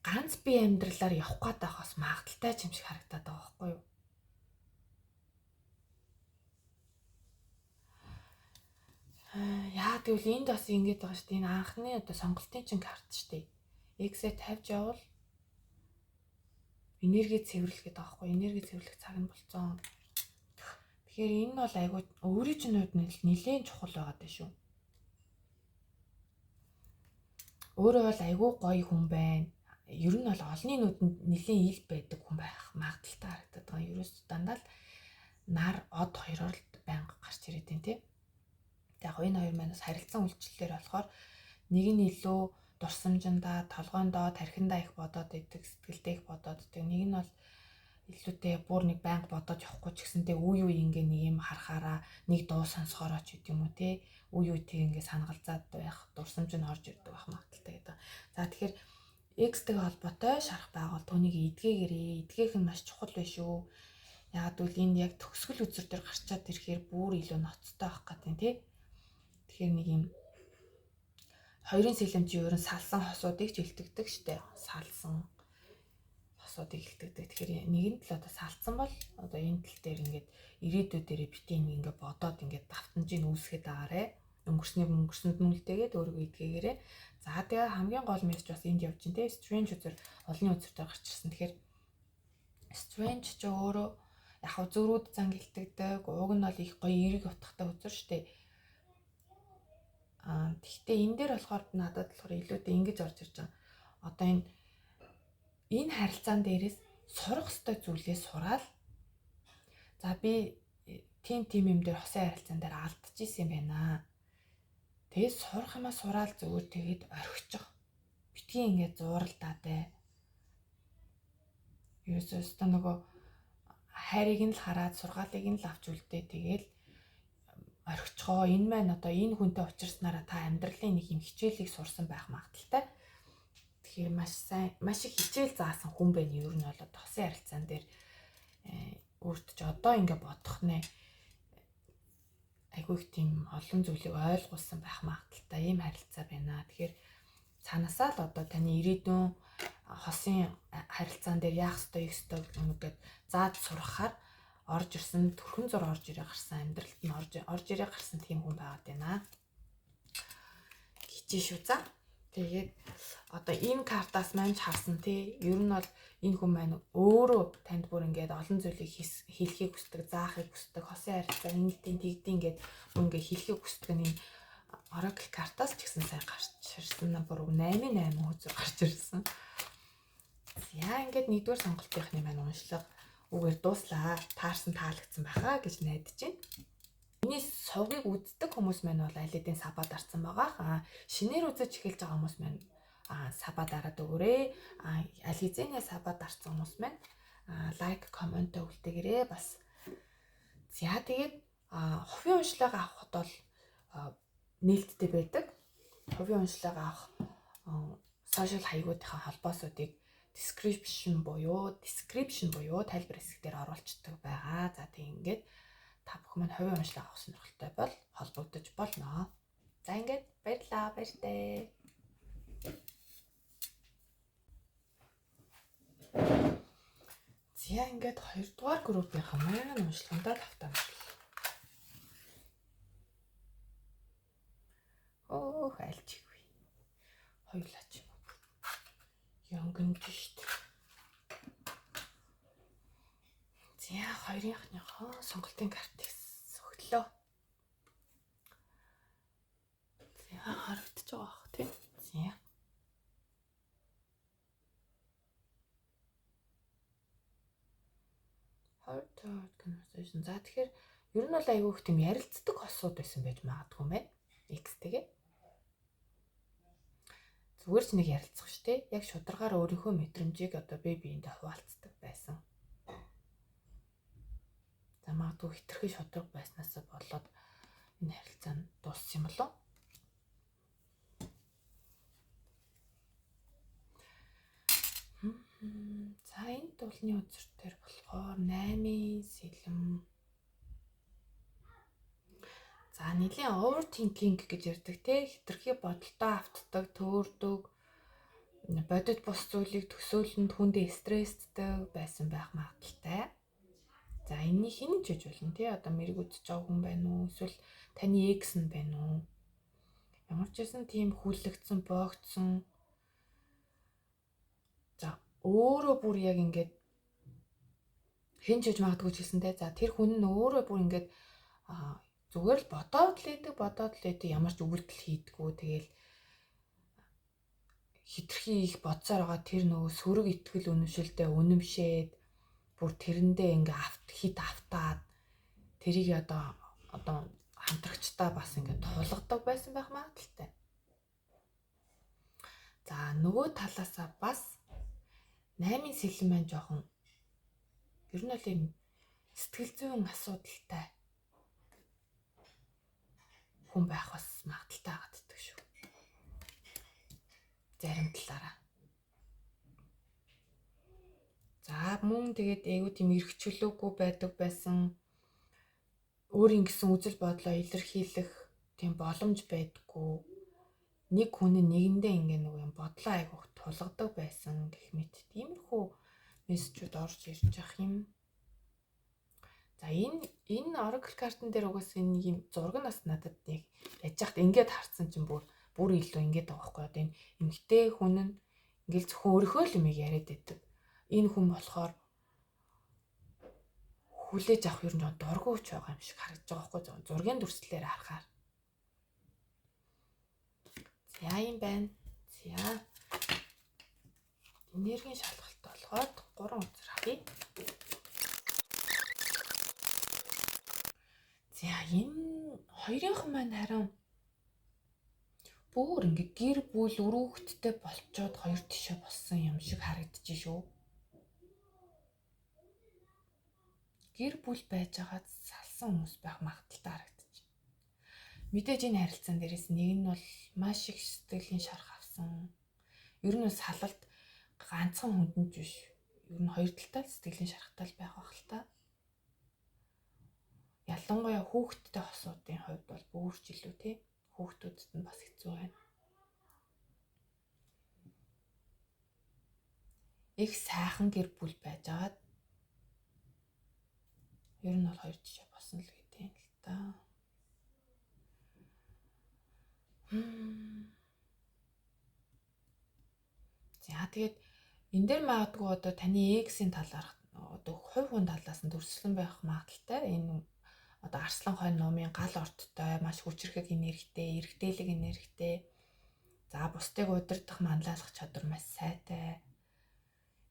ганц бие амьдралаар явах гээд байх бас магадaltaй юм шиг харагдаад байгаа байхгүй юу? Яа тэгвэл энд бас ингэж байгаа шүү дээ. Энэ анхны одоо сонголтын чинь карт шүү дээ. X-ээ тавьж явал энерги цэвэрлэх гэдэг байгаа байхгүй юу? Энерги цэвэрлэх цаг нь болцсон. Тэгэхээр энэ бол айгүй өөрийн чинь хувьд нэлээд чухал байгаа даа шүү. Өөрөө бол айгүй гоё хүн байна. Ер нь бол олонний нүдэнд нэлээд ил байдаг хүн байх магадaltaй харагдаад байгаа. Ерөөс дандаа л нар од хоёроор л байнга гарч ирээд байна тий. Яг энэ хоёр маань бас харилцан үйлчлэлээр болохоор нэг нь илүү дурсамжиндаа, толгоондоо, тархиндаа их бодоод идэг, сэтгэлдээ их бодоод идэг. Нэг нь бол илүүтэй бүр нэг байнга бодоод явахгүй ч гэсэнтэй үе үе ингээ нэг юм харахаараа нэг дуу сонсохороо ч гэдэг юм уу те үе үетэй ингээ санагалзаад байх дурсамж нь орж ирдэг байх магадaltaй гэдэг. За тэгэхээр X-тэйг холбоотой шарах байгуул түүнийг эдгээгээрээ. Эдгээх нь маш чухал байх шүү. Яг гэвэл энэ яг төгсгөл үзэр дээр гарчаад ирэхээр бүр илүү ноцтой байх гэдэг тий. Тэгэхээр нэг юм хоёрын сэлэмж ер нь салсан хосуудыг ч илтгэдэг штэ. Салсан хосуудыг илтгэдэг. Тэгэхээр нэгэн тал одоо салцсан бол одоо энэ тал дээр ингээд ирээдүйдээрээ битэн ингээд бодоод ингээд давтамжийг үүсгээд байгаарэ. Өнгөрсөнд нь үлдээгээд өөрийгөө эдгээгээрээ. За тэгээ хамгийн гол мессеж бас энд явж байна те. Strange үзэр олонний үзэр дээр гарч ирсэн. Тэгэхээр strange ч өөрөө яг үзүүрүүд занг илтгэдэг. Уг нь бол их гоё эерэг утгатай үзэр штэ. Гэхдээ энэ дээр болохоор надад болохоор илүүтэй ингэж орж ирж байгаа. Одоо энэ харилцаан дээрээс сурах ёстой зүйлээ сураад за би тийм юм дээр хосын харилцаан дээр алдчихсан юм байна. Тэгээд сурах юмаа сураал зүгээр тэгээд орхичих. Битгий ингээд зууралдаатай. Ерөөсөө та нөгөө хайрыг нь л хараад сургаалыг нь л авч үлдээ. Тэгээд орхицгоо. Энэ маань одоо энэ хүнтэй уулзсанараа та амьдралын нэг юм хичээлийг сурсан байх магадaltaй. Тэгэхээр маш их хичээл заасан хүн байна. Ер нь бол тосын харилцаан дээр өөртөө одоо ингээд бодох нэ айгүй их тийм олон зүйлийг ойлгуулсан байх магадaltaй ийм харилцаа байна. Тэгэхээр цаанаасаа л одоо таны ирээдүйн хосын харилцаан дээр яах ёстой гэдэг заад сурахаар орж ирсэн төрхөн зур орж ирээ гарсан амьдралд нь орж ирээ гарсан тийм хүн байгаад байна. Хичээ шүү за. Тэгээд одоо энэ картаас маань харсан тий. Ер нь бол энэ хүн маань өөрөө танд бүр ингээд олон зүйлийг хэлхийг хүсдэг, заахыг хүсдэг, хосын харилцаа нэгдийн тэгдийн ингээд ингээд хэлхийг хүсдэг нь Oracle картаас ч гэсэн сайн гарч ирсэн. Бүр 8-8 үзэр гарч ирсэн. Яа ингээд нэгдүгээр сонголтынхны маань уншлага үгээр дууслаа. Таарсан таалагдсан байхаа гэж найдаж байна. Миний сувгийг үздэг хүмүүс маань бол аль хэдийн сабаа дарсан байгаа. Шинээр үзэж эхэлж байгаа хүмүүс маань сабаа дараад өгөөрэй. Аль хэзээ сабаа дарсан хүмүүс маань лайк, комент үлдээгээрэй бас. За тэгээд хувийн уншлага авахд бол нээлттэй байдаг. Хувийн уншлага авах сошиал хаягуудынхаа холбоосуудыг description буюу тайлбар хэсэг дээр оруулцдаг байгаа. За тийм ингээд та бүхэн маань хувийн уншлага авах сонирхолтой бол холбогдож болно. За ингээд баярлалаа, баяртай. За ингээд 2 дугаар группийнхаа маань уншлагандаа тавтаа байна. Айлчгүй. Хоёулаач юм уу. Янганд шүү дээ. За хоёрынхныхоо сонголтын картыг сөглөө. За харагдаж байгаа бох тийм. За. Heart conversation. За тэгэхээр ер нь бол айгүй их тийм ярилцдаг хосууд байсан байж магадгүй юм байна. X-тэйгээ. Зүгээр ч нэг ярилцах шүү дээ. Яг шударгаар өөрийнхөө мэдрэмжийг одоо биеиндээ хуваалцдаг байсан. За магадгүй хитрхи шударга байснаас болоод энэ харилцаа нь дууссан юм болов. За энэ дуулны үзэртээр болохоор 8-ийн сэлэм. За нэлийн overthinking гэж ярьдаг те хитрхи бодолтой автдаг, төөрдөг, бодит бус зүйлийг төсөөлөнд хүндээ стресстэй байсан байх магадaltaй. За энэний хинэн ч гэж болно те одоо мэрэг үдчихэж байгаа хүн байна уу? Эсвэл таны экс нь байна уу? Ямар ч байсан тийм хүлэгдсэн, боогдсон. За өөрөө бүр яг ингээд хэн ч гэж магадгүй ч хэлсэн те. За тэр хүн нь өөрөө бүр ингээд зүгээр л бодоод л идэг ямар ч үйлдэл хийдэггүй. Тэгээл хитрхи их бодсоор байгаа тэр нөгөө сөрөг итгэл үнэмшилтэй үнэмшээд бүр тэрэндээ ингээ хит автаад тэрийг одоо хамтрагчтай бас ингээ тулгадаг байсан байх магадaltaй. За нөгөө талаасаа бас 8-ийн сэлэм маань жоохон ер нь л юм сэтгэл зүйн асуудалтай хүн байх бас магадaltaй гаддаг шүү. Зарим талаараа. За мөн тэгээд айгуу тийм эрхчлөөгүй байдаг байсан. Өөрийн гэсэн үзэл бодлоо илэрхийлэх тийм боломж байдаггүй. Нэг хүн нэгэндээ ингээ нэг юм бодлоо айгуух тулгадаг байсан гэх мэт тиймэрхүү мессежүүд орж ирж явах юм. За энэ Oracle картан дээр угаасаа нэг юм зураг нас надад яг яж хат ингээд харсан чинь бүр илүү ингээд байгаа байхгүй. Одоо энэ эмгтэй хүн нь ингээл зөвхөн өөрийнхөө л юмыг яриад байдаг. Энэ хүн болохоор хүлээж авах юм жоо дургуйч байгаа юм шиг харагдаж байгаа байхгүй. Зургийн дүрслэлээр харахаар. За юм байна. За. Энергийн шалгалт болгоод 3 үзэр авъя. За энэ хоёрынхан маань харин бүр ингээ гэр бүл өрөөгттэй болчоод хоёр тишээ болсон юм шиг харагдчих шүү. Гэр бүл байж байгаад салсан хүмүүс байх магадaltaй харагдчих. Мэдээж энэ харилцаан дээрээс нэг нь бол маш их сэтгэлийн шарх авсан. Ер нь салалт ганцхан хүндэнж биш. Ер нь хоёр талтай сэтгэлийн шархтай байх байх л та. Ялангуяа хүүхэдтэй хосуудын хувьд бол бүрч илүү тий. Хүүхдүүдэд нь бас хэцүү байна. Их сайхан гэр бүл байжгаад ер нь бол хоёр тишээ болсон л гэдэг юм л та. За тэгээд энэ дээр магадгүй одоо таны эксийн талаарх одоо хувь хүн талаас нь төрслөн байх магадaltaй. Энэ одоо Арслан хойно номын гал орттой, маш хүчрхэг энергитэй, эргдээлэг энергитэй. За бусдыг удирдах манлайлах чадвар маш сайтай.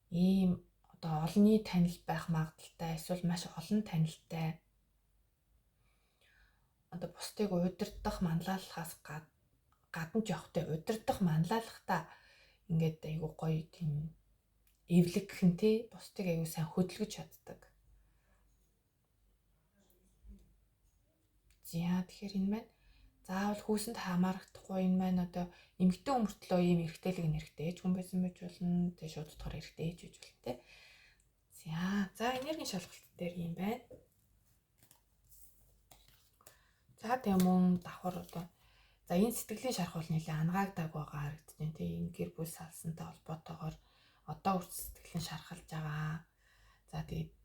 Ийм одоо олонний танил байх магадaltaй, эсвэл маш олон танилтай. Одоо бусдыг удирдах манлайлахаас гадна жоохтой удирдах манлайлахтаа ингээд айгу гоё тийм эвлэг гэх нь тий, бусдыг айгу сайн хөдөлгөж чаддаг. За тэгэхээр энэ маань заавал хүүсэнд хамаарахгүй энэ маань одоо эмэгтэй өмөртлөө ийм эргэтэлэг энергитэй ээж хүн байсан байж болно. Тэгээ шууд утгаар эргэтэй ээж байж болно тий. За энергийн шалгалт дээр юм байна. За тэгээ мөн давхар одоо за энэ сэтгэлийн шарх бол нэлээ ангаагдаг байгаа харагдаж байна тий. Энэ гэр бүл салсантай холбоотойгоор одоо үрч сэтгэлийн шархалж байгаа. За тэгээд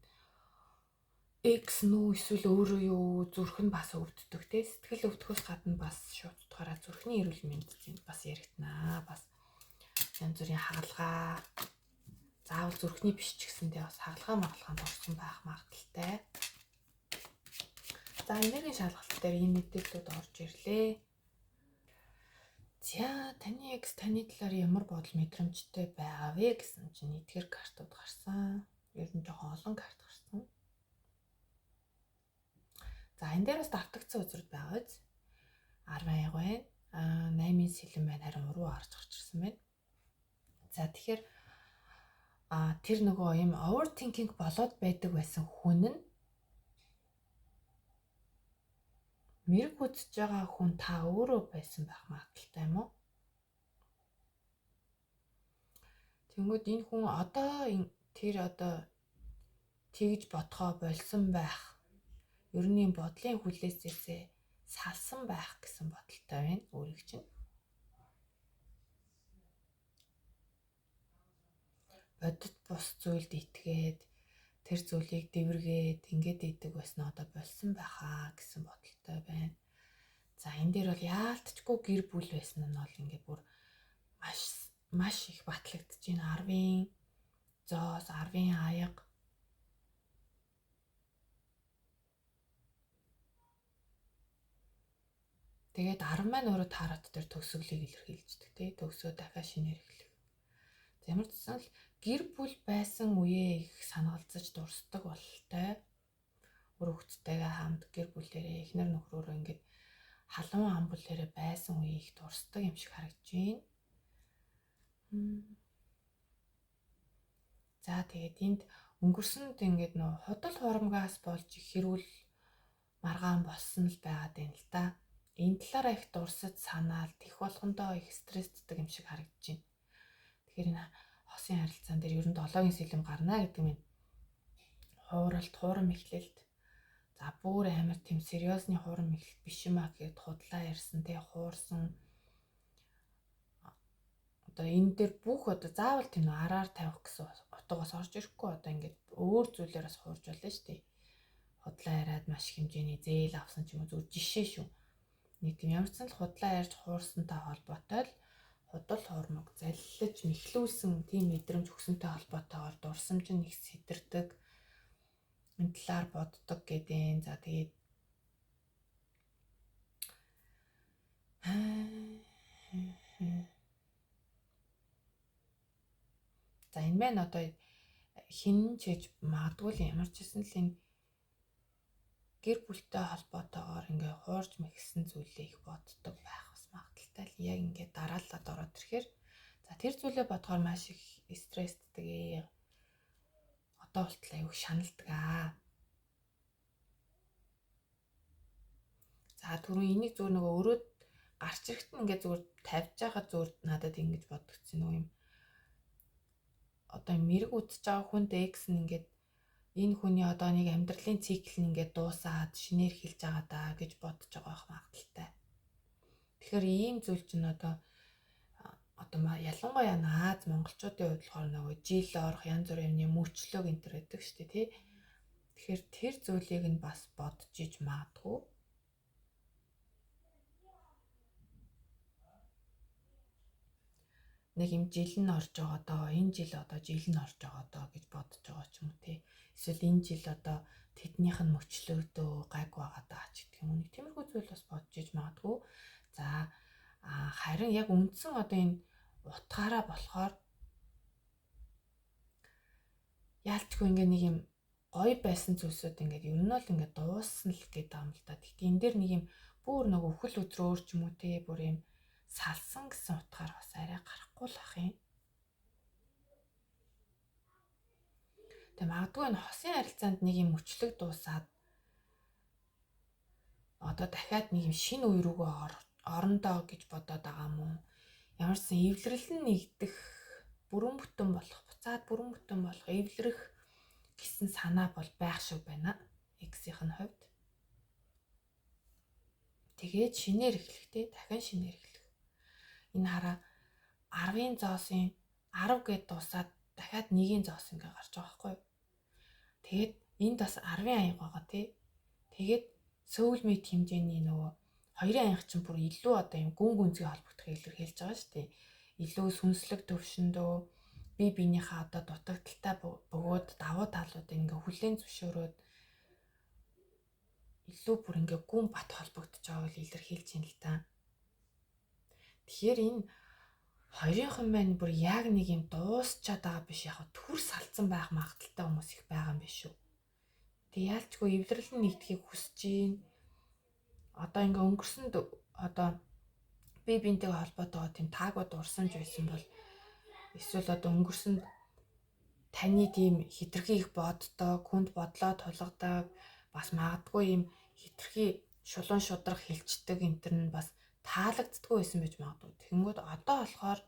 X нүү эсвэл өөрөө юу зүрх нь бас өвддөг тий. Сэтгэл өвдөхөөс гадна бас шууд утгаараа зүрхний эрүүл мэндэд бас яригдана. Бас янз бүрийн хагалгаа заавал зүрхний биш ч гэсэндээ бас хагалгаанд орсон байх магадaltaй. За энергийн шалгалт дээр энэ мэдээллүүд орж ирлээ. За таны X таны талаар ямар бодол мэдрэмжтэй байгаа вэ гэсэн чинь эдгээр картууд гарсан. Ер нь жоохон олон карт гарсан. За энэ дээр бас давтагдсан үзрүүд байгаа биз? 10 аяга байна. 8-ын сэлэн байна. Харин уруу гарч ирсэн байна. За тэгэхээр тэр нөгөө юм overthinking болоод байдаг байсан хүн нь мэрэг үзэж байгаа хүн та өөрөө байсан байх магадaltaй юм уу? Тэнгүүд энэ хүн одоо тэр одоо тэгж бодхоо болсон байх. Ер нь бодлын хүлээсээсээ салсан байх гэсэн бодолтой байна өөрийг чинь. Бодит бус зүйлд итгээд тэр зүйлийг дэвэргээд ингээд идэг байсан одоо болсон байхаа гэсэн бодолтой байна. За энэ дээр бол яалтчгүй гэр бүл байсан нь бол ингээд бүр маш их батлагдаж байна. 10-ын зоос, 10-ын аяга. Тэгээд 10 маань өөрөө тарот дээр төгсгөлийг илэрхийлждэг тий. Төгсөө дахиад шинээр эхлэх. Ямар ч гэсэн л гэр бүл байсан үеэ их санаалзаж дурсдаг бололтой. Өрөвчтэйгээ хамт гэр бүлээрээ эхнэр нөхрөөрөө ингээд халуун амбулээрээ байсан үеэ их дурсдаг юм шиг харагдаж байна. За тэгээд энд өнгөрсөнд ингээд нөө худал хуурмгаас болж их хэрүүл маргаан болсон л байгаад байна л да. Энэ талаараа их дурсаж санаал тэх болгондоо их стрессддэг юм шиг харагдаж байна. Тэгэхээр энэ хосын харилцаан дээр ер нь 7-гийн сэлэм гарна гэдэг нь хууралт, хуурам эхлэлт. За бүр амар тийм сериосны хуурам эхлэлт биш юм аа гэхэд худлаа ярьсан тий хуурсан. Одоо энэ дээр бүх одоо заавал тийм араар тавих гэсэн утгаас орж ирэхгүй одоо ингээд өөр зүйлээр бас хуурж болно шүү дээ. Худлаа яриад маш их хэмжээний зээл авсан ч юм уу зөв жишээ шүү. Нэг тийм ямар ч сан л худлаа ярьж хуурсантай холбоотой л худал хуурмаг заллиж мэхлүүлсэн тийм мэдрэмж өгсөнтэй холбоотойгоор дурсамж нь их сэтэрдэг. Энэ талаар боддог гэдэг. За тэгээд за энэ маань одоо хин ч гэж магадгүй л ямар ч гэсэн л энэ гэр бүлтэй холбоотойгоор ингээ хуурж мэгсэн зүйлээ их боддог байх бас магадaltaй. магадaltaй л яг ингээд дараалаад ороод ирэхээр за тэр зүйлээ бодохоор маш их стресстэй одоо болтол аюух шаналдаг аа. За түрүү энийг зүгээр нөгөө өрөөд гарч ирэхэд ингээд зүгээр тавьж байхад зүгээр надад ингэж бодогдсон нөгөө юм. Одоо мэрэг үтж байгаа хүнд X нь ингээд энэ хүний одоо нэг амьдралын цикл нь ингээд дуусаад шинээр эхэлж байгаа даа гэж бодож байгаа байх магадaltaй. Тэгэхээр ийм зүйл чинь одоо ялангуяа Аз монголчуудын хувьд болохоор нөгөө жил орох янз бүрийн юмны мөчлөг энэ төр байдаг шүү дээ тий. Тэгэхээр тэр зүйлийг нь бас бодож иж магадгүй. Нэг юм жил нь орж байгаа доо энэ жил одоо жил нь орж байгаа доо гэж бодож байгаа ч юм уу тий. Эсвэл энэ жил одоо тэднийх нь мөчлөгдөө гайг байгаа даа ч гэх юм уу. Тиймэрхүү зүйл бас бодож иж магадгүй. За харин яг үндсэн одоо энэ утгаараа болохоор яалтчгүй ингээ нэг юм гоё байсан зүйлсүүд ингээд ер нь л ингээд дуусна л гэдэг юм л да. Гэхдээ энэ дээр нэг юм бүр нэг өхөл өдрөөр ч юм уу те бүр юм салсан гэсэн утгаар бас арай гарахгүй л ах юм. Тэг магадгүй энэ хосын харилцаанд нэг юм мөчлөг дуусаад одоо дахиад нэг юм шинэ үе рүүгээ орондоо гэж бодоод байгаа юм уу? Ямарсан эвлэрэл нь нэгдэх бүрэн бүтэн болох, буцаад бүрэн бүтэн болох эвлэрэх гэсэн санаа бол байх шиг байна. X-ийн хувьд. Тэгээд шинээр эхлэх те дахин шинээр эхлэх. Энэ хараа 10-ын зоосын 10 гэд дуусаад дахиад 1-ийн зоос ингээ гарч байгаа байхгүй юу? Тэгээд энд бас 10-ын аяга байгаа тий. Тэгээд soulmate хэмжээний нөгөө хоёрын аяга чинь бүр илүү одоо юм гүн гүнзгий холбогдохыг илэрхийлж байгаа шүү дээ. Илүү сүнслэг төвшөндөө би биенийхээ одоо дутагдaltaй бөгөөд давуу талуудыг ингээ хүлээн зөвшөөрөөд илүү бүр ингээ гүн бат холбогдож байгааг илэрхийлж байна л та. Тэгэхээр энэ хоёрынхан маань бүр яг нэг юм дуусчаад байгаа биш яг төр салцсан байх магадaltaй хүмүүс их байгаа юм биш үү. Тэг яалчгүй эвлэрэл нь нэгдэхийг хүсэж гин. Одоо ингээ өнгөрсөнд одоо би бинтэйгээ холбоотойгоо тийм таагууд урсамж байсан бол эсвэл одоо өнгөрсөнд таны тийм хитрхи их боддог, хүнд бодлоо тулгадаг бас магадгүй юм хитрхи шулуун шудраг хилчдэг энтер нь бас таалагддаггүй байсан байж магадгүй. Тэгэнгүүт одоо болохоор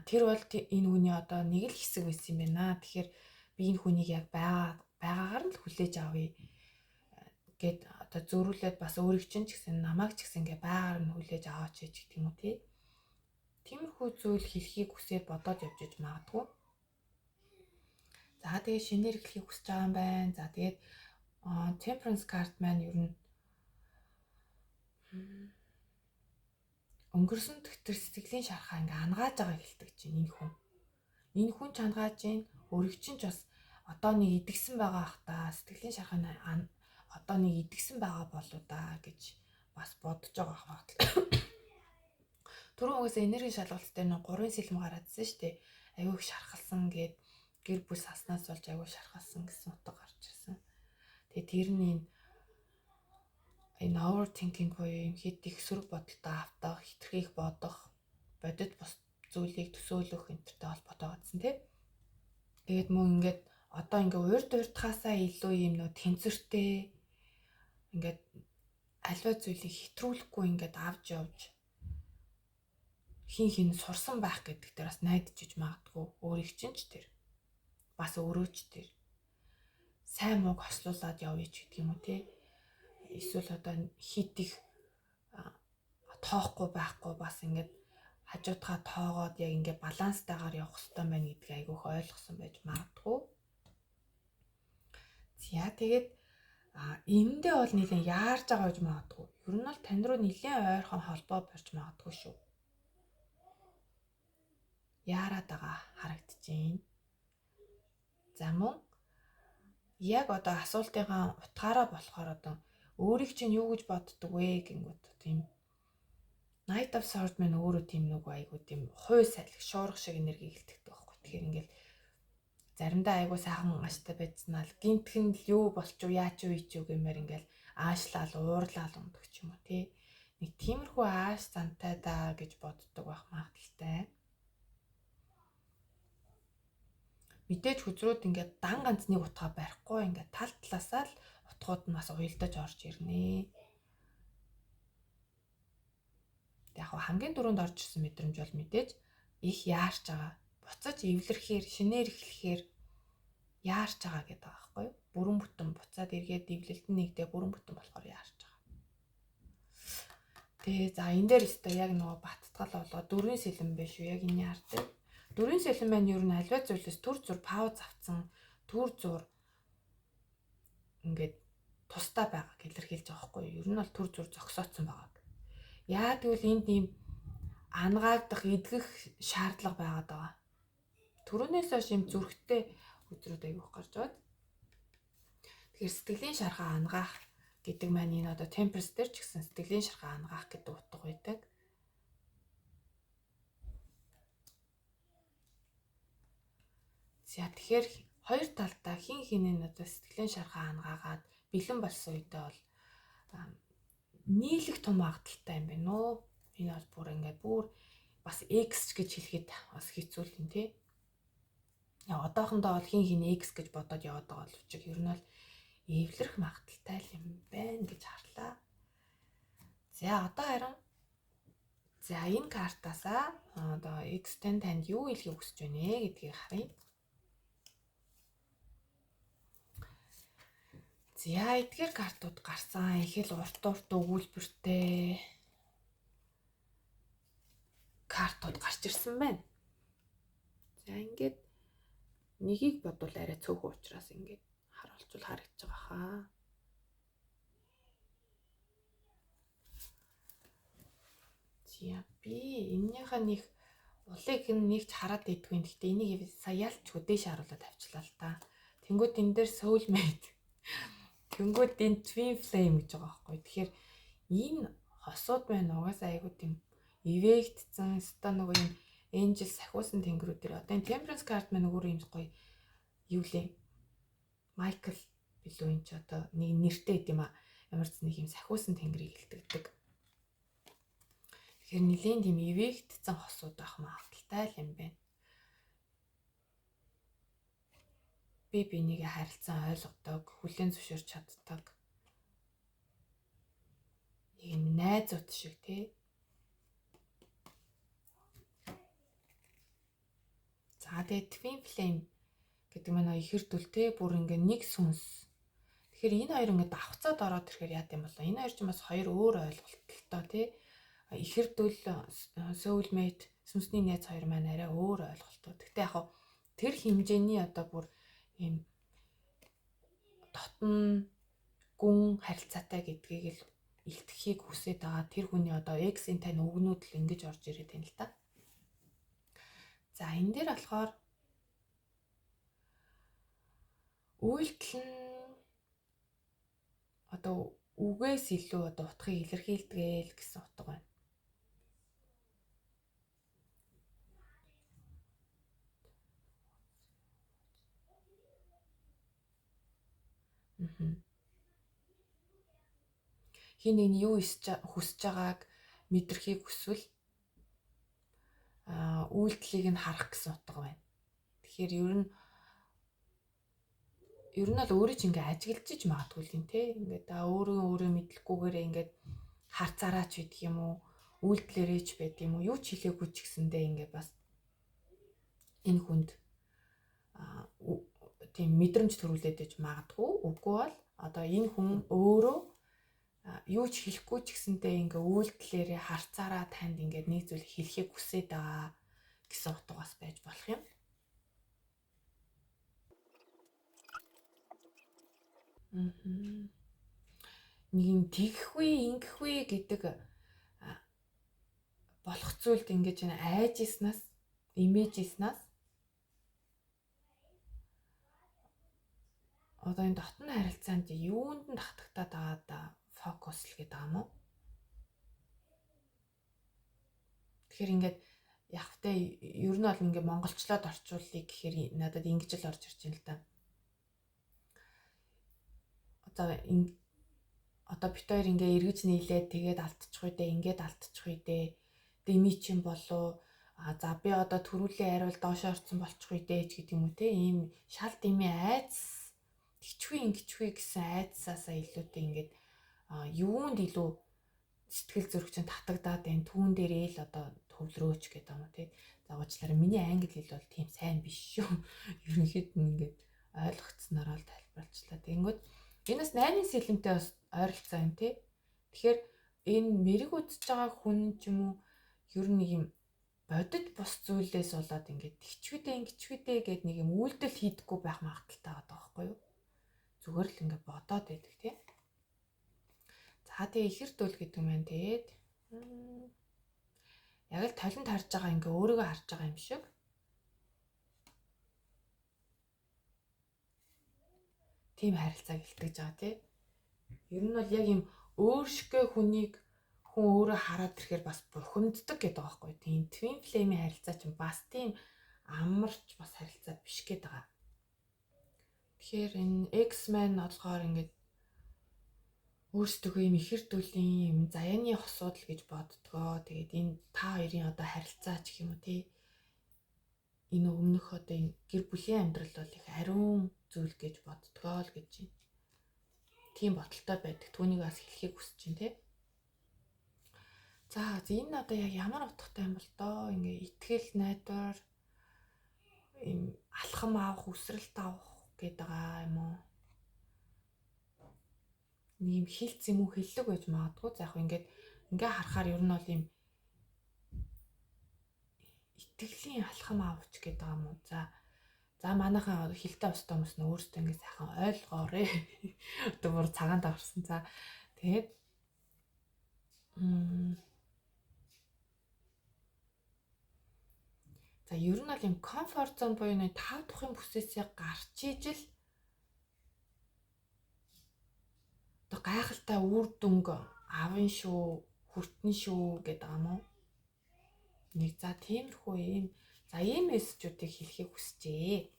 тэр бол энэ хүний одоо нэг л хэсэг байсан юм байна. Тэгэхээр би энэ хүнийг яг байгаагаар нь л хүлээж авъя гэд одоо зөрүүлээд бас өөрийг чинь ч гэсэн намайг ч гэсэн ингээ байгаагаар нь хүлээж аваач гэх юм уу тий. Тиймэрхүү зүйл хэлхийг хүсээд бодоод явж иж магадгүй. За тэгээд шинээр эхлэхийг хүсэж байгаа юм байна. За тэгээд Temperance card маань ер нь өнгөрсөн тэр сэтгэлийн шархаа ингээ ангааж байгааг хэлдэг чинь энэ хүн. Энэ хүн ч ангааж гин өөрийг чинь ч бас одоо нэг идэгсэн байгаа ах та сэтгэлийн шархаа одоо нэг идэгсэн байгаа болоо да гэж бас бодож байгаа ах байна. Түрүүн угсаа энерги шалгалттай нэг 3 сэлэм гараадсэн шүү дээ. Аюу их шархалсан гэд гэр бүл саснаас болж аюу шархалсан гэсэн утга гарч ирсэн. Тэгээ тэр нь энэ overthinking буюу юм хэд их сөрөг бодолтой автах, хитрхи их бодох, бодит бус зүйлийг төсөөлөх энтертэй холбоотой байсан тий. Тэгээд мөн ингээд одоо ингээ урд урдхаасаа илүү юм нөө тэнцвэртэй ингээд альва зүйлийг хэтрүүлэхгүй ингээд авч явж хин сурсан байх гэдэг дээр бас найдаж иж магадгүй. Өөрийг чинь ч тэр бас өөрөө ч тэр сайн мууг хослуулад явъя ч гэдэг юм уу тий. Эсвэл одоо хит их тоохгүй байхгүй бас ингээд хажуудгаа тоогоод яг ингээд баланстайгаар явах хэрэгтэй байна гэдгийг айгүйх ойлгосон байж магадгүй. За тэгээд энэндээ бол нэлээд яарж байгаа гэж магадгүй. Ер нь бол тань руу нэлээд ойрхон холбоо барьж магадгүй шүү. Яарад байгаа харагдчихээн. За мөн яг одоо асуултынхаа утгаараа болохоор одоо өөрийг чинь юу гэж боддог вэ гингүүд тийм Knight of Swords мэн өөрөө тийм нөгөө айгуу тийм хуй салхи шуурга шиг энерги илтгэдэг байхгүй. Тэгэхээр ингээл заримдаа айгуу сайхан аштай байцнаа л гинтхэн л юу болчих уу яач юу ич юу гэмээр ингээл аашлал уурлал ундаг ч юм уу тий. Нэг тиймэрхүү ааш зантай даа гэж боддог байх магадaltaй. Мэдээж хүзрүүд ингээд дан ганц нэг утгаа барихгүй ингээд тал талаасаа л утгууд нь бас уялдаж орж ирнэ. Яг хамгийн түрүүнд орж ирсэн мэдрэмж бол мэдээж их яарч байгаа. Буцаж эвлэрхээр, шинээр эхлэхээр яарч байгаа гэдэг байгаа байхгүй юу? Бүрэн бүтэн буцаад эргээд эвлэлтэн нэгдээ бүрэн бүтэн болохоор яарч байгаа. Тэгээ за энэ дээр өстой яг нөгөө баттгал болоо дөрвийн сэлэн биш үү? Яг энэ яардаг. Дөрвийн сэлэн маань ер нь аливаа зүйлээс төр зур пауз авцсан, төр зур ингээд тусдаа байгааг илэрхийлж байгаа байхгүй юу? Ер нь бол төр зур зогсооцсон байгааг. Яа тэгвэл энд ийм ангаагдах, эдгэх шаардлага байгаад байгаа. Түрүүнээс хойш юм зүрхтэй үзрүүд аявуух гарч байгаад. Тэгэхээр сэтгэлийн шархаа ангаах гэдэг маань энэ одоо темперс дээр ч гэсэн сэтгэлийн шархаа ангаах гэдэг утга байдаг. За тэгэхээр хоёр талдаа хин хинэн одоо сэтгэлийн шархаа ангаагаад бэлэн болсон үедээ бол нийлэх том магадaltaй юм байна уу? Энэ бол бүр ингээд бүр бас X гэж хэлэхэд бас хэцүү л юм тий. Одоохондоо бол хин хин X гэж бодоод яваад байгаа л учраас ер нь бол эвлэрэх магадaltaй юм байна гэж харлаа. За одоо харин за энэ картаасаа одоо X-тэн танд юу хэлхийг хүсэж байна гэдгийг харъя. За эдгээр картууд гарсан их л урт өгүүлбэртэй картууд гарч ирсэн байна. За ингээд нэгийг бодвол арай цөөхөн учраас ингээд харуулчвал харагдаж байгаа хаа. За би эннийхээ нэг улыг нэгч хараад идэггүй. Гэхдээ энийг сая ялч хөдөөш харуулаад авчлаа л та. Тэнгүүд энэ дээр soulmate. Тэнгүүд энэ twin flame гэж байгаа байхгүй. Тэгэхээр энэ хосууд байна угаасаа айгуу тийм эвэгдсэн ста нөгөө юм angel сахиусан тэнгэрүүд дээр одоо энэ temperance card маань нөгөө юм гоё юу лээ Michael билүү энэ ч одоо нэг нэртэй гэдэм юм а ямар ч нэг юм сахиусан тэнгэрийг илтгэдэг. Тэгэхээр нэлийн тийм эвэгдсэн хосууд байх магадaltaй юм байна. Би бинийг харилцан ойлгодог, хүлээн зөвшөөрч чаддаг. Ийм найзууд шиг тий. За тэгээ twin flame гэдэг маань ихэр дүл те бүр ингээ нэг сүнс. Тэгэхээр энэ хоёр ингээ давхцаад ороод ирэхээр яа гэм болоо. Энэ хоёр ч бас хоёр өөр ойлголттой те. Ихэр дүл soulmate сүнсний найз хоёр маань арай өөр ойлголттой. Гэхдээ яг тэр хэмжээний одоо бүр ийм дотн гүн харилцаатай гэдгийг л илтгэхийг хүсэж байгаа. Тэр хүний одоо X-ийн тань өгнүүд л ингэж орж ирээд байна л та. За энэ дээр болохоор үйлдэл нь одоо үгээс илүү одоо утгыг илэрхийлдэг гэсэн утга байна. Хин нэг нь юу хүсэж байгааг мэдрэхийг хүсвэл үйлдэлийг нь харах гэсэн утга байна. Тэгэхээр ер нь л өөрөө ч ингээ ажиглаж иж магадгүй юм те. Ингээ та өөрөө мэдлэхгүйгээр ингээ харцаараач байдаг юм уу? Үйлдэлээрээ ч байдаг юм уу? Юу ч хэлээгүй ч гэсэндээ ингээ бас энэ хүнд тийм мэдрэмж төрүүлээд иж магадгүй. Үгүй бол одоо энэ хүн өөрөө юу ч хэлэхгүй ч гэсэндээ ингээ үйлдэлээрээ харцаараа танд ингээ нэг зүйл хэлхийг хүсээд байгаа гэсэн утга бас байж болох юм. Нэг юм тэгхгүй ингэхгүй гэдэг болох зүйлд ингэж айж иснаас, имэж иснаас одоо энэ дотны харилцаанд юунд нь татагтаад байгаа фокус л гэдэг юм уу? Тэгэхээр ингээд яг тэ ер нь бол ингээд монголчлоод орчуулъя гэхээр надад ингэж л орж ирж байна л да. одоо бит хоёр ингээ эргэж нийлээд тэгээд алдчих үедээ ингээд алдчих үедээ дими чинь болов за би одоо төрүүлээ хариул доошоо орсон болчих үедээ ч гэдэг юм уу те ийм шал дими айц гिचгүй гэсэн айцсаасаа илүүтэй ингээд юунд илүү сэтгэл зүрх чинь татагдаад байна түүн дээрээ л одоо төвлөрөөч гэдэг юм уу те за уучлаарай миний англи хэл бол тийм сайн биш шүү ерөнхийд нь ингээд ойлгогдснороо л тайлбарлачлаа тэгэнгүүт энэ бас 8-ын сэлэмтэй бас ойролцоо юм те тэгэхээр энэ мэрэг үзэж байгаа хүн ч юм уу ер нь нэг юм бодит бус зүйлээс болоод ингээд гिचвэдээ гэд нэг юм үйлдэл хийдэггүй байх магадaltaй байгаа байхгүй юу зүгээр л ингээд бодоод байдаг те за тэгээ ихэр дүүл гэдэг юм байна тэгээд яг л талент харж байгаа ингээ өөрийгөө харж байгаа юм шиг тийм харилцааг илтгэж байгаа тий. Ер нь бол яг юм өөршгөө хүнийг хүн өөрөө хараад ирэхээр бас бухимддаг гэдэг байгаа байхгүй. Тийм twin flame-ийн харилцаа чинь бас тийм амарч бас харилцаа биш гэдэг байгаа. Тэгэхээр энэ X-Men болохоор ингээд өөрсдөө юм ихэр дүүлийн юм заяаны хосуудл гэж боддгоо. Тэгээд энэ та хоёрын одоо харилцаа ч гэх юм уу тий. Энэ өмнөх одоо энэ гэр бүлийн амьдрал бол их ариун зүйл гэж боддгоо л гэж байна. Тийм бодолтой байдаг. Түүнийг бас хэлхийг хүсэж байна тий. За энэ одоо яг ямар утгатай юм бол доо ингээ итгэл найдвар юм алхам авах, үсрэлт авах гэдэг юм уу? Нэг юм хилцс юм уу хэллэг байж магадгүй. За яг ингээд харахаар ер нь бол юм итгэлийн алхам авч гэдэг юм уу? За манайхан хилтэй устдаа хүмүүс нь өөрсдөө ингэ сайхан ойлгоорой. Одоо бүр цагаан даварсан. За тэгээд за ер нь бол юм комфорт зон буюу нэг 5 дахын бүсээсээ гарч ижил одоо гайхалтай үр дүнг авна шүү, хүртэн шүү гэдэг юм уу? Нэг за тиймэрхүү ийм мессежүүдийг хэлхийг хүсжээ.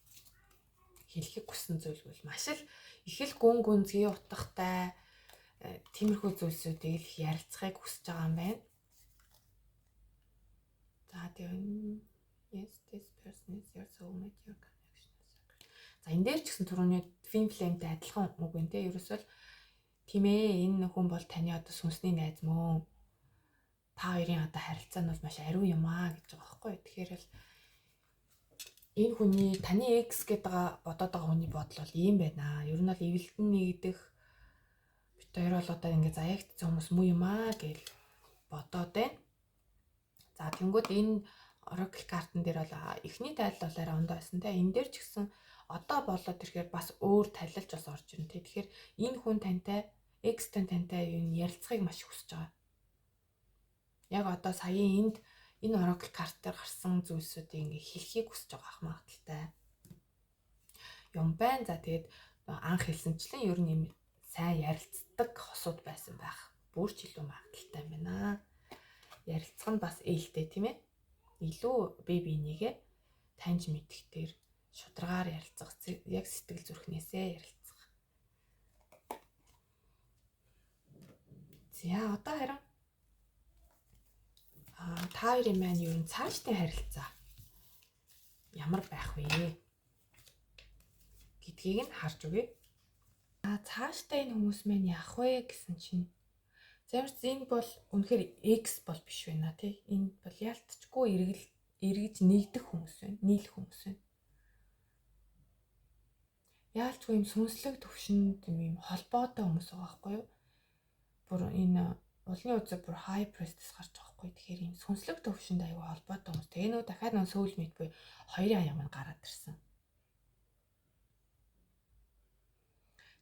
Хэлхийг хүссэн зүйл бол маш л их л гүнзгий утгатай тиймэрхүү зүйлсүүдийг л ярилцахыг хүсэж байгаа юм байна. За тийм yes this person is your soulmate your connection. За энэ дээр ч гэсэн түрүүний twin flame-тэй адилхан үг байна те. Ерөөсөө тийм ээ энэ хүн бол таны одоо сүнсний найз мөн. Та хоёрын одоо харилцаа нь бол маш ариун юм аа гэж байгаа байхгүй. Тэгэхээр л энэ хүний таны X гэдэг бодоод байгаа хүний бодол бол ийм байна. Ер нь бол эвэлтэн нэгдэх бит хоёр бол одоо ингээ заягдсан хүмүүс муу юм аа гэж бодоод байна. За тэнгууд энэ Oracle картан дээр бол эхний тайлал бол арай ондоо байсан те. Энэ дээр ч гэсэн одоо болоод ирэхээр бас өөр тайлалж бас орж ирнэ те. Тэгэхээр энэ хүн тантай X тантай юу ярилцахыг маш хүсэж байгаа. Яг одоо саяын энэ Oracle карт дээр гарсан зүйлсүүдийг ингээ хэлхийг хүсэж байгаа ах магадaltaй юм байна. За тэгээд анх хэлсэнчлэн ер нь юм сайн ярилцдаг хосууд байсан байх. Бүр ч илүү магадaltaй юм байна. Ярилцах нь бас ээлтэй тийм ээ. Илүү бие бинийгээ таньж мэдхтэр шударгаар ярилцах, яг сэтгэл зүрхнээсээ ярилцах. За одоо харин та хоёрын маань ер нь цаашдын харилцаа ямар байх вэ гэдгийг нь харж өгье. Цаашдаа энэ хүмүүс маань яах вэ гэсэн чинь замирц энэ бол үнэхээр X бол биш байна тий. Энэ бол ялтчгүй эргэж нэгдэх хүмүүс байна. Нийлэх хүмүүс байна. Яалчгүй юм сүнслэг төвшөнд юм холбоотой хүмүүс байгаа байхгүй юу? Бүр энэ улны үзэг бүр high priestess гарч байгаа хгүй. Тэгэхээр юм сүнслэг төвшөнд аягүй холбоотой хүмүүс. Тэгээ нөө дахиад нөө soulmate буюу хоёрын аян маань гараад ирсэн.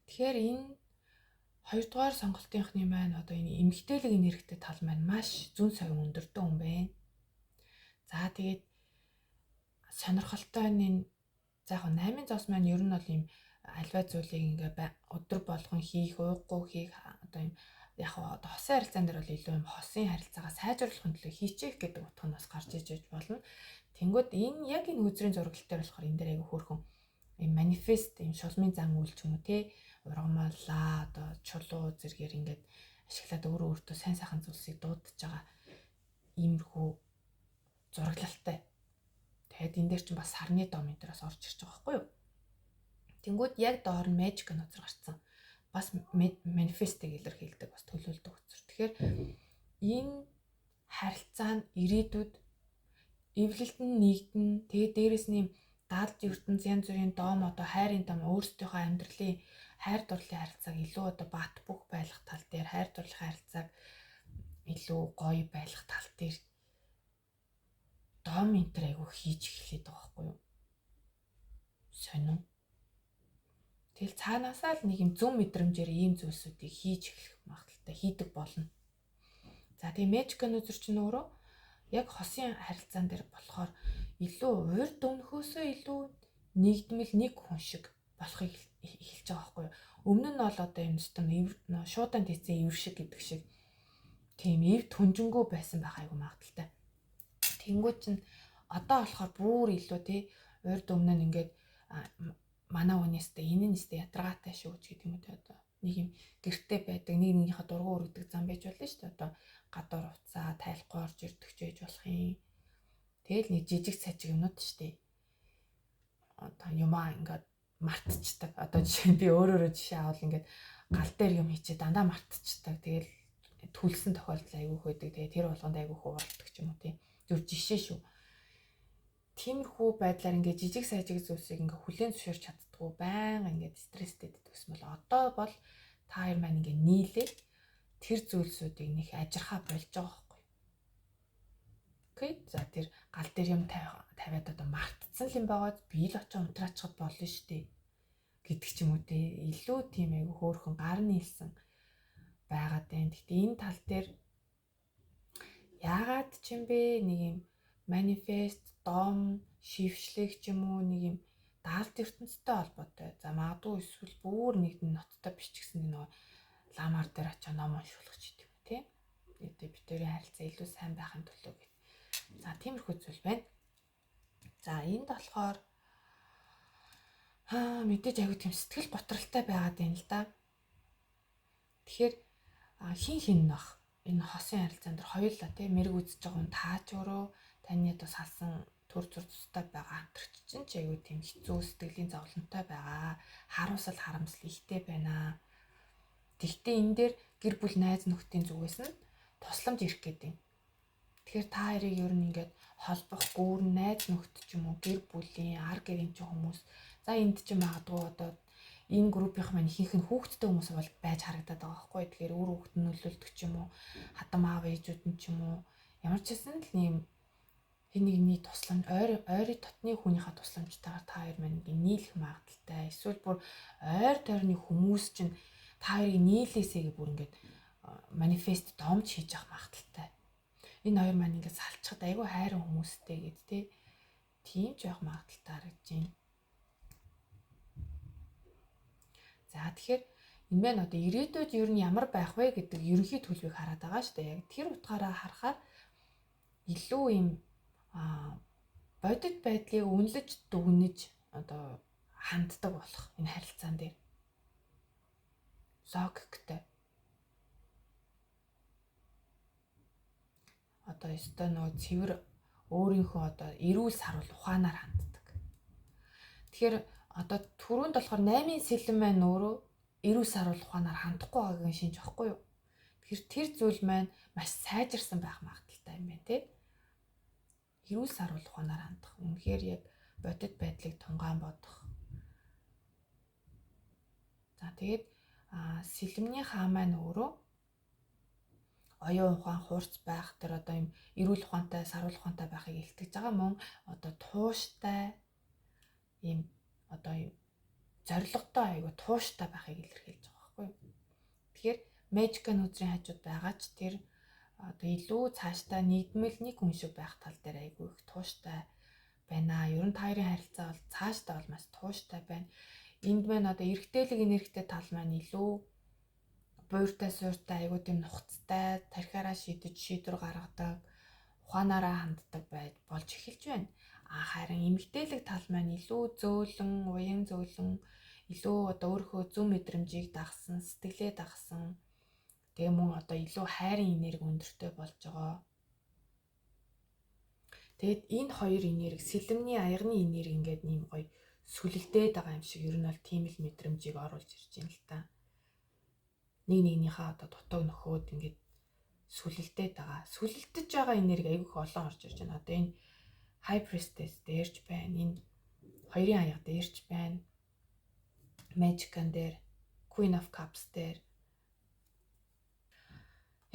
Тэгэхээр энэ хоёрдугаар сонголтынхны маань одоо энэ эмгтээлэг энергитэй тал маань маш зүүн совин өндөртэй хүн байна. За тэгээд сонирхолтой нь за яг 8-ын зоос маань ер нь бол юм альва зүйлийг ингээ өдөр болгон хийх, ууггүй хийх одоо юм яг одоо хосын харилцаан дээр бол илүү юм хосын харилцаагаа сайжруулахын төлөө хийчих гэдэг утга нь бас гарч иж болно. Тэнгүүд энэ яг энэ үзрийн зураглал дээр болохоор энэ дээр айгүй хөөрхөн ийм манифест ийм шулмын зан үйл ч юм уу те ургамаллаа одоо чулуу зэргээр ингээд ашиглаад өөрөө өөртөө сайн сайхан зүйлсийг дуудаж байгаа иймэрхүү зураглалтай. Тэгээд энэ дээр чинь бас сарны дом энэ дээрээс орж ирж байгаа байхгүй юу? Тэнгүүд яг доор нь magic нозер гарцсан. Бас манифестыг илэрхийлдэг, бас төлөөлдөг үзэр. Тэгэхээр энэ харилцаа нь ирээдүйд эвлэлт нь нэгдэн тэгээд дээрэс нь даалж ертөнц янз бүрийн дом одоо хайрын дом өөрсдийнхөө амьдралын хайр дурлалын харилцааг илүү одоо бат бөх байлгах тал дээр хайр дурлалын харилцааг илүү гоё байлгах тал дээр дом энтер айгу хийж эхлэдэг байгаа байхгүй юу? Сонин. Тэгэл цаанаасаа л нэг юм зүм мэдрэмжээр ийм зүйлсүүдийг хийж эхлэх магадaltaй хийдэг болно. За тийм magic нозер чинь өөрөө яг хосын харилцаан дээр болохоор илүү урд өмнөхөөсөө илүү нэгдмэл нэг хүн шиг болохыг эхэлж байгаа байхгүй юу? Өмнө нь бол одоо юм систем шуудан тийцэн ивэр шиг гэдэг шиг тийм ив түнжингүү байсан байх айгу магадaltaй. Тэнгүүд чинь одоо болохоор бүр илүү тий урд өмнө нь ингээд манай хүнээстэй энэ нь нэстэ ядаргаатай шүү гэдэг юм уу те одоо нэг юм гэртээ байдаг нэг нэгнийхээ дургуун өргөдөг зам байж болно шүү дээ одоо гадуур уцаа тайлахгүй орж ирдэг ч байж болох юм. Тэгэл нэг жижиг сажиг юмнууд шүү дээ. Одоо юмаа ингээд мартчихдаг. Одоо жишээ нь би өөрөө жишээ авал ингээд гал дээр юм хийчээ дандаа мартчихдаг. Тэгэл түлсэн тохиолдол айгүй хөдөг. Тэгээ тэр болгонд айгүй хууралдаг ч юм уу тий. Зөв жишээ шүү. Тиймэрхүү байдлаар ингээд жижиг сажиг зүйлсийг ингээд хүлээн зөвшөөрч чаддгүй байнга ингээд стресстэй гэдэгс мэл одоо бол та хоёр маань ингээд нийлээ тэр зүйлсүүдийг нэг ажирхаа болж байгаа байхгүй. Окей. За тэр гал дээр юм тавиад одоо мартцсан юм байгаад би л очиж унтраачихад болно шүү дээ гэдэг ч юм уу те илүү тийм айгүй хөөрхөн гар нийлсэн байгаад байна. Гэхдээ энэ тал дээр яагаад ч юм бэ нэг юм манифест дом шившлэг ч юм уу нэг юм даалт ертөнцтэй холбоотой. За магадгүй эсвэл бүр нэгэн ноцтой бичгсэн нэг ламар дээр очиж ном уншуулах ч гэдэг юм тий. Тэгээд битүүрийн харилцаа илүү сайн байхын төлөө гэх. За тиймэрхүү зүйл байна. За энд болохоор мэдээж аягүй тийм сэтгэл готролтой байгаад байна л да. Тэгэхээр хин нөх энэ хосын харилцаан дээр хоёулаа тий мэрэг үзэж байгаа хүн таач өөрөө таны одоо салсан төр зур тустай байгаа хамтрагч чинь ч аягүй тийм хэцүү сэтгэлийн зовлонтой байгаа. Харуусал харамсал ихтэй байна. Тэгтээ энэ дээр гэр бүл найз нөхдийн зүгээс нь тусламж ирэх гэдэг юм. Тэгэхээр та хоёрыг ер нь ингээд холбох гүүрэн найз нөхд ч юм уу гэр бүлийн ар гэрийн ч хүмүүс за энд ч магадгүй одоо энэ группийнх маань ихэнх нь хүүхдтэй хүмүүс бол байж харагдаад байгаа байхгүй. Тэгэхээр өөр хүүхд нь нөлөөлдөг ч юм уу хадам аав ээжүүд нь ч юм уу ямар ч хэсэн л нэм хэн нэгний тусламж ойрын дотны хүнийхээ тусламжтайгаар та хоёр маань ингээд нийлэх магадaltaй. Эсвэл бүр ойр тойрны хүмүүс чинь та хоёрыг нийлээсэй бүр ингээд манифест домж хийж авах магадaltaй. Энэ хоёр маань ингээд салцхад айгүй хайрын хүмүүстэй гэд тэ. Тийм ч явах магадaltaй харагдаж байна. За тэгэхээр энэ маань одоо ирээдүйд ер нь ямар байх вэ гэдэг ерөнхий төлөвийг хараад байгаа шүү дээ. Яг тэр утгаараа харахаар илүү юм бодит байдлыг үнэлж дүгнэж одоо ханддаг болох энэ харилцаан дээр логиктэй. Одоо ёстой нөгөө цэвэр өөрийнхөө одоо эрүүл сарвал ухаанаар ханддаг. Тэгэхээр одоо түрүүнд болохоор 8-ын сэлэн маань өөрөө эрүүл сарвал ухаанаар хандахгүй байгаагийн шинж байхгүй юу? Тэгэхээр тэр зүйл маань маш сайжирсан байх магадaltaй юм байна тий. Эрүүл сарвал ухаанаар хандах. Үнэхээр яг бодит байдлыг тунгаан бодох. За тэгээд сэлэмний хаа маань өөрөө оюун ухаан хуурц байх тэр одоо юм эрүүл ухаантай сарвал ухаантай байхыг илтгэж байгаа мөн одоо тууштай ийм одоо юм зоригтой айгу тууштай байхыг илэрхийлж байгаа байхгүй юу. Тэгэхээр magic нозрын хажууд байгаа ч тэр одоо илүү цаашдаа нийгмэл нэг хүн шиг байх тал дээр айгу их тууштай байна. Ер нь та хоёрын харилцаа бол цаашдаа бол маш тууштай байна. Энд маань одоо эрэгтэйлэг энергитэй тал маань илүү буйртай суйртай айгуу тийм нухацтай тархиараа шийдэж шийдвэр гаргадаг ухаанаараа ханддаг болж эхэлж байна. Харин эмэгтэйлэг тал маань илүү зөөлөн, уян зөөлөн, илүү одоо өөрийнхөө зөв мэдрэмжийг дагсан, сэтгэлээ дагсан. Тэгээ мөн одоо илүү хайрын энерги өндөртэй болж байгаа. Тэгэд энэ хоёр энерги, сэлэмний аягны энерги ингээд нэм гоё сүлэлдээд байгаа юм шиг ер нь бол тийм л мэдрэмжийг оруулж ирж байна л та. Нэг нэгнийхээ одоо дутуу нөхөөд ингээд сүлэлдээд байгаа. Сүлэлдэж байгаа энерги айгүйх олон орж ирж байна. Одоо энэ High Priestess дээрч байна. Энэ хоёрын аяга дээрч байна. Magician дээр, Queen of Cups дээр.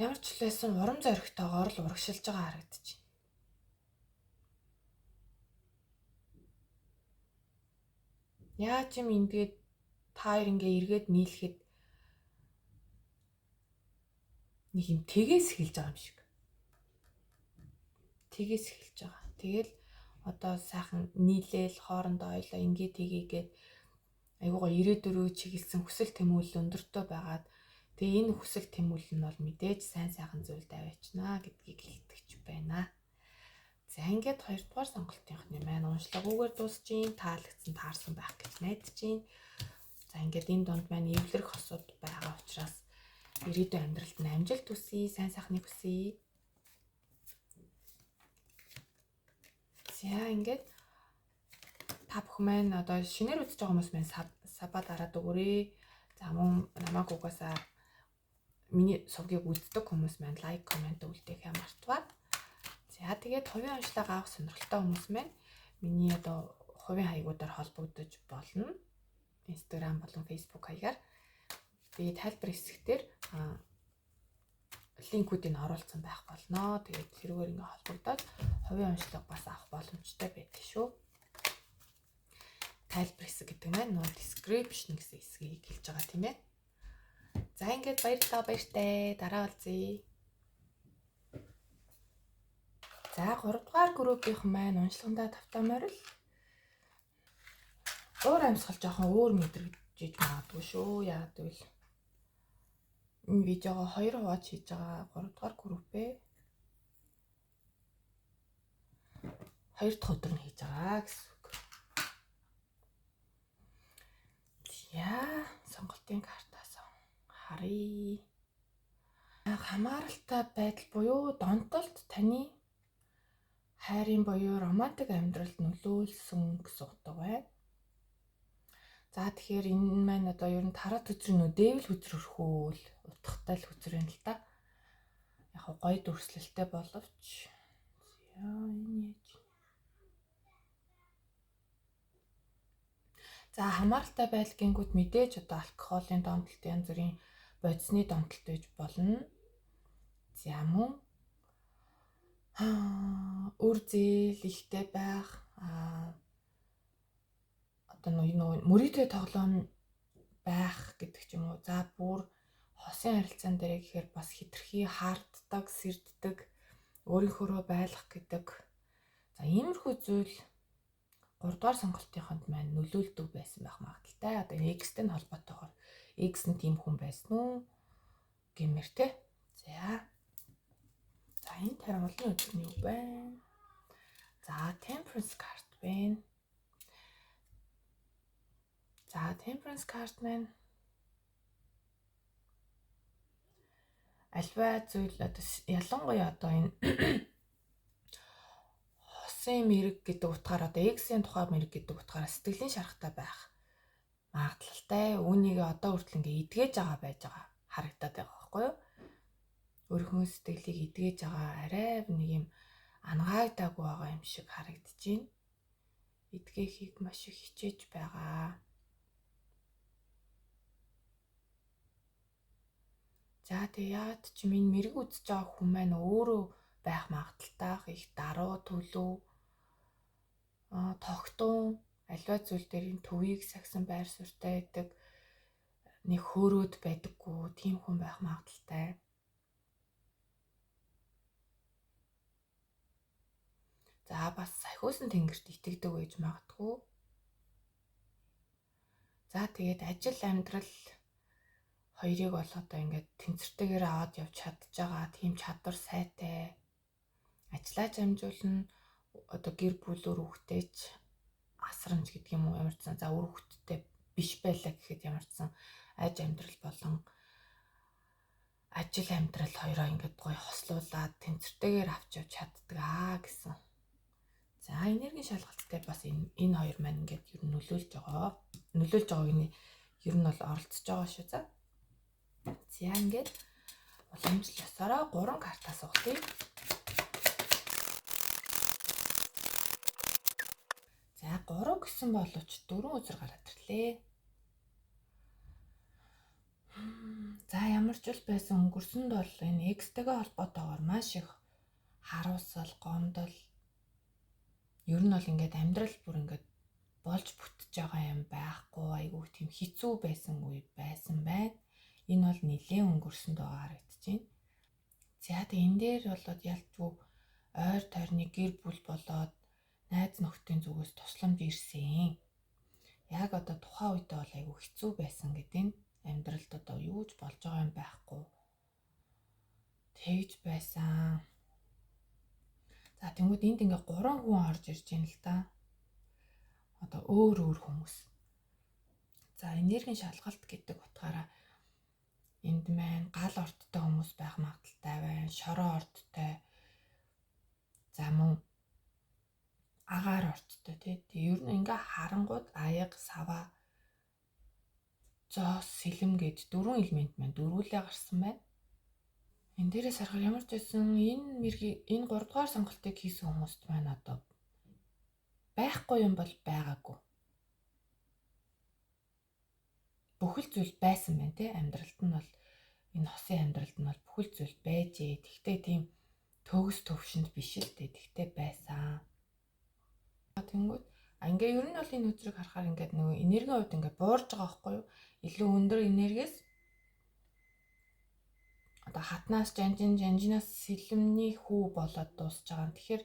Ямар ч хэлсэн урам зоригтойгоор л урагшилж байгаа харагдаж байна. Яаж юм ингээд та хоёр ингээ эргээд нийлэхэд нэг юм тгээс эхэлж байгаа юм шиг. Тгээс эхэлж байгаа. Тэгэл одоо сайхан нийлээл хоорондоо ойлоо ингээ тгийгээд айгуугаа ирээдүрөө чиглэсэн хүсэл тэмүүлэл өндөртөө байгаад тэгээ энэ хүсэл тэмүүлэл нь бол мэдээж сайн сайхан зүйл даваачнаа гэдгийг хэлтгэж байна. За ингээд 2 дугаар сонголтынхны маань уншлагуугаар дуусчихин, таалагдсан таарсан байх гэж найдаж байна. За ингээд энэ донд маань эвлэрэх хосууд байгаа учраас ирээдүйн амьдралд нь амжилт хүсье, сайн сайхныг хүсье. За ингээд та бүхэн маань одоо шинээр үзэж байгаа хүмүүс маань саба дараад өгөөрэй. За мөн намайг угаасаа миний сувгийг үздэг хүмүүс маань лайк, комент үлдээх юм мартваа. За тэгээд хувийн онцлог авах сонирхолтой хүмүүс маань миний одоо хувийн хаягуудаар холбогдож болно. Instagram болон Facebook хаягаар би тайлбар хэсгээр линкүүдийг оруулсан байх болно. Тэгээд тэрүүгээр ингээ холбогдоод хувийн онцлог бас авах боломжтой байдаг шүү. Тайлбар хэсэг гэдэг нь нөө description гэсэн хэсгийг хэлж байгаа тийм ээ. За ингээд баяртай дараа уулзъя. За 3 дугаар группийнхэн маань уншлагандаа тавтаамаар л уур амьсгал жоохон өөр мэдрэгдэж магадгүй шүү. Яагаад гэвэл энэ видеого 2 хувааж хийж байгаа 3 дугаар группээ 2 дахь өдөр нь хийж байгаа гэсэн үг. Яа, сонголтын картаас харъя. Хамааралтай байдал буюу донтолд таны хайрын буюу романтик амьдралд нөлөөлсөн гэсэн утга байна. За тэгэхээр энэ маань одоо ер нь тараад үзрийн дэвэл үзрөрхүүл утгатай л үзрэн л та. Яг гоё дүрслэлтэй боловч яа энэ яаж. За хамааралтай байдал гингүүд мэдээж одоо алкоголын донтолт, янз бүрийн бодисны донтолт байж болно. За мөн үр зээл ихтэй байх одоо нөгөө мөрийтэй тоглоом байх гэдэг ч юм уу. За бүр хосын харилцаан дээр гэхээр бас хитрхи хаарддаг, сэрддэг, өөрийнхөө байлгах гэдэг. За иймэрхүү зүйл 3 дугаар сонголтынханд маань нөлөөлдөг байсан байх магадaltaй. Одоо X-тэй холбоотойгоор X нь тийм хүн байсан уу гэмээр те. За энэ тариулын өдөр нь юу байна? За Temperance card байна. За Temperance card маань альва зүйл одоо ялангуяа одоо энэ хосын мэрэг гэдэг утгаараа одоо X-ийн тухай мэрэг гэдэг утгаараа сэтгэлийн шарахтай байх магадлалтай. Үүнийг одоо хүртэл ингээ эдгэж байгаа байж байгаа харагдаад байгаа байхгүй юу? Өөрийнхөө сэтгэлийг эдгэж байгаа арай нэг юм ангаагаагүй байгаа юм шиг харагдаж байна. Эдгэхийг маш их хичээж байгаа. За тэг яад ч минь мэрэг үзэж байгаа хүн маань өөрөө байх магадaltaй их даруу төлөв тогтун альва зүйл дээр энэ төвийг сагсан байр суурьтай байдаг, нэг хөөрөөд байдаггүй тийм хүн байх магадaltaй. За бас сахиусан тэнгэрт итгэдэг байж магадгүй. За тэгээд ажил амьдрал хоёрыг бол одоо ингээд тэнцвэртэйгээр аваад явж чадж байгаа тийм чадвар сайтай. Ажлаа амжуулна, одоо гэр бүл өр хүүхдтэйч асрамж гэдэг юм уу ямар ч сан за өр хүүхдтэй биш байлаа гэхэд ямар ч сан аж амьдрал болон ажил амьдрал хоёроо ингээд гоё хослуулаад тэнцвэртэйгээр авч явж чаддаг гэсэн. За энергийн шалгалттай бас энэ хоёр маань ингээд ер нь нөлөөлж байгааг нь ер нь бол оролцож байгаа шүү. За ингээд уламжлалсараа 3 картаа сугалъя. За 3 гэсэн боловч 4 үзэр гараад ирлээ. За ямар ч үл байсан өнгөрсөнд бол энэ экстэйгээ холбоотойгоор маш их харуулсал, гомдол ер нь бол ингээд амьдрал бүр ингээд болж бүтэж байгаа юм байхгүй, айгүй тийм хэцүү байсан үе байсан байна. Энэ бол нэлээд өнгөрсөнд байгаа харагдаж байна. За тэгээ энэ дээр болоод ялцгүй ойр тойрны гэр бүл болоод найз нөхдийн зүгээс тусламж ирсэн. Яг одоо тухайн үедээ бол айгүй хэцүү байсан гэдэг нь амьдралд одоо юу ч болж байгаа юм байхгүй. Тэгж байсан. За тэгвэл энд ингээ 3 хүн орж ирж байна л да. Одоо өөр хүмүүс. За энергийн шалгалт гэдэг утгаараа энд маань гал орттой хүмүүс байх магадaltaй байна. Шороо орттой. За мөн агаар орттой тий. Ер нь ингээ харангууд аяг, сава, зоос, сэлэм гэж 4 элемент маань дөрвүүлээ гарсан байна. Энэ дээрээс харахаар ямар ч байсан энэ 3 дугаар сонголтыг хийсэн хүмүүст маань одоо байхгүй юм бол байгаагүй. Бүхэл зүйл байсан байна тий. Амьдралд нь бол энэ хосын амьдралд нь бол бүхэл зүйл байжээ. Тэгтээ тийм төгс төвшөнд биш л дээ. Тэгтээ байсан. Тэнгүүд ингээ ер нь бол энэ үзрийг харахаар ингээд нөгөө энергийн хувьд ингээ буурж байгаа байхгүй юу? Илүү өндөр энергиэс одоо хатнаас жанжинаас сэлэмний хүү болоод дуусж байгаа. Тэгэхээр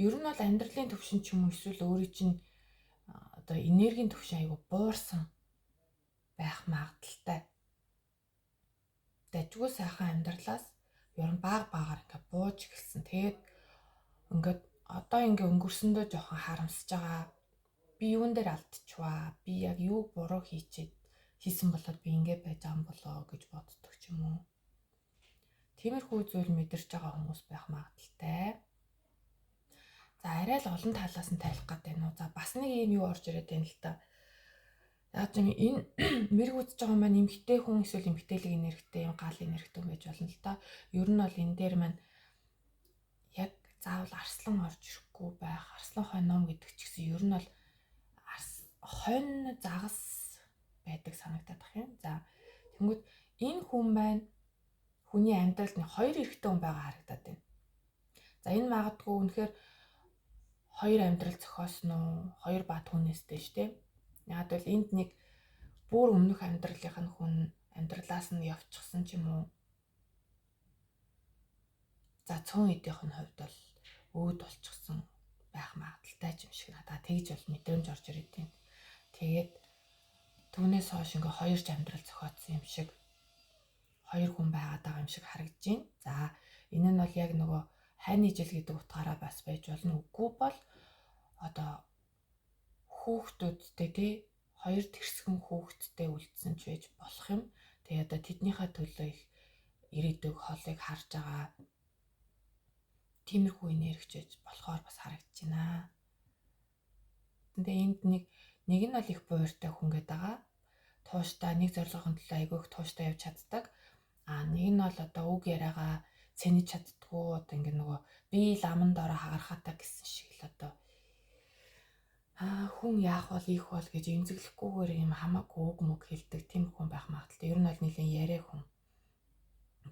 ер нь бол амьдралын төвшин ч юм уу эсвэл өөрийн чинь одоо энергийн төвшин айгүй буурсан байх магадaltaй. Дажгүй сайхан амьдралаас ер нь багаар ингээ бууж эхэлсэн. Тэгээд ингээд одоо ингээ өнгөрсөндөө жоохон харамсаж байгаа. Би юун дээр алдчихваа? Би яг юу буруу хийсэн болоод би ингээ байж байгаа юм болоо гэж боддог ч юм уу. Тиймэрхүү зүйл мэдэрч байгаа хүмүүс байх магадaltaй. За арай л олон талаас нь тайлах гэдэг нь. За бас нэг юм юу орж ирээд байна л та. Яг ч энэ мэрэг үзэж байгаа маань эмгтэй хүн эсвэл эмгтээлэг энергитэй юм гал энергитэй байж болно л та. Ер нь бол энэ дээр маань яг заавал арслан орж ирэхгүй байх. Арслан хойном гэдэг ч гэсэн ер нь бол хонь загас байдаг санагдаад байна юм. За тэгвэл энэ хүн маань хүний амьдралд нь 2 эрэгтэй хүн байгаа харагдаад байна. За энэ магадгүй үнэхээр 2 амьдрал зохиосон уу? 2 бат хүнээстэй шүү дээ. Яг бол энд нэг бүр өмнөх амьдралынх нь хүн амьдралаас нь явчихсан ч юм уу. За цөөн эдийнх нь хувьд бол өөд болчихсон байх магадaltaй юм шиг надад тэгж бол мэдрэмж орж ирээд байна. Тэгээд түүнээс хойш ингээ 2 амьдрал зохиоцсон юм шиг 2 хүн байгаад байгаа юм шиг харагдаж байна. За энэ нь бол яг нөгөө хайны жил гэдэг утгаараа бас байж болно. Үгүй бол одоо хүүхдүүдтэй тий 2 тэрсгэн хүүхдтэй үлдсэн ч байж болох юм. Тэгээ одоо тэднийхээ төлөө их ирээдүйг холыг харж байгаа. Тиймэрхүү энергич байж болохоор бас харагдаж байна. Тэгээ энд нэг нь бол их бууртай хүн гэдэг байгаа. Тууштай нэг зорилгын төлөө айгүй их тууштай явж чаддаг. Нэг нь бол одоо үг яриагаа цэнэж чаддгүй одоо ингээ нөгөө би ламан доороо хагарахатай гэсэн шиг л одоо хүн яах бол ийх бол гэж эмзэглэхгүйгээр юм хамаагүй үг мөг хэлдэг тийм хүн байх магадaltaй. Ер нь бол нэлийн яриа хүн.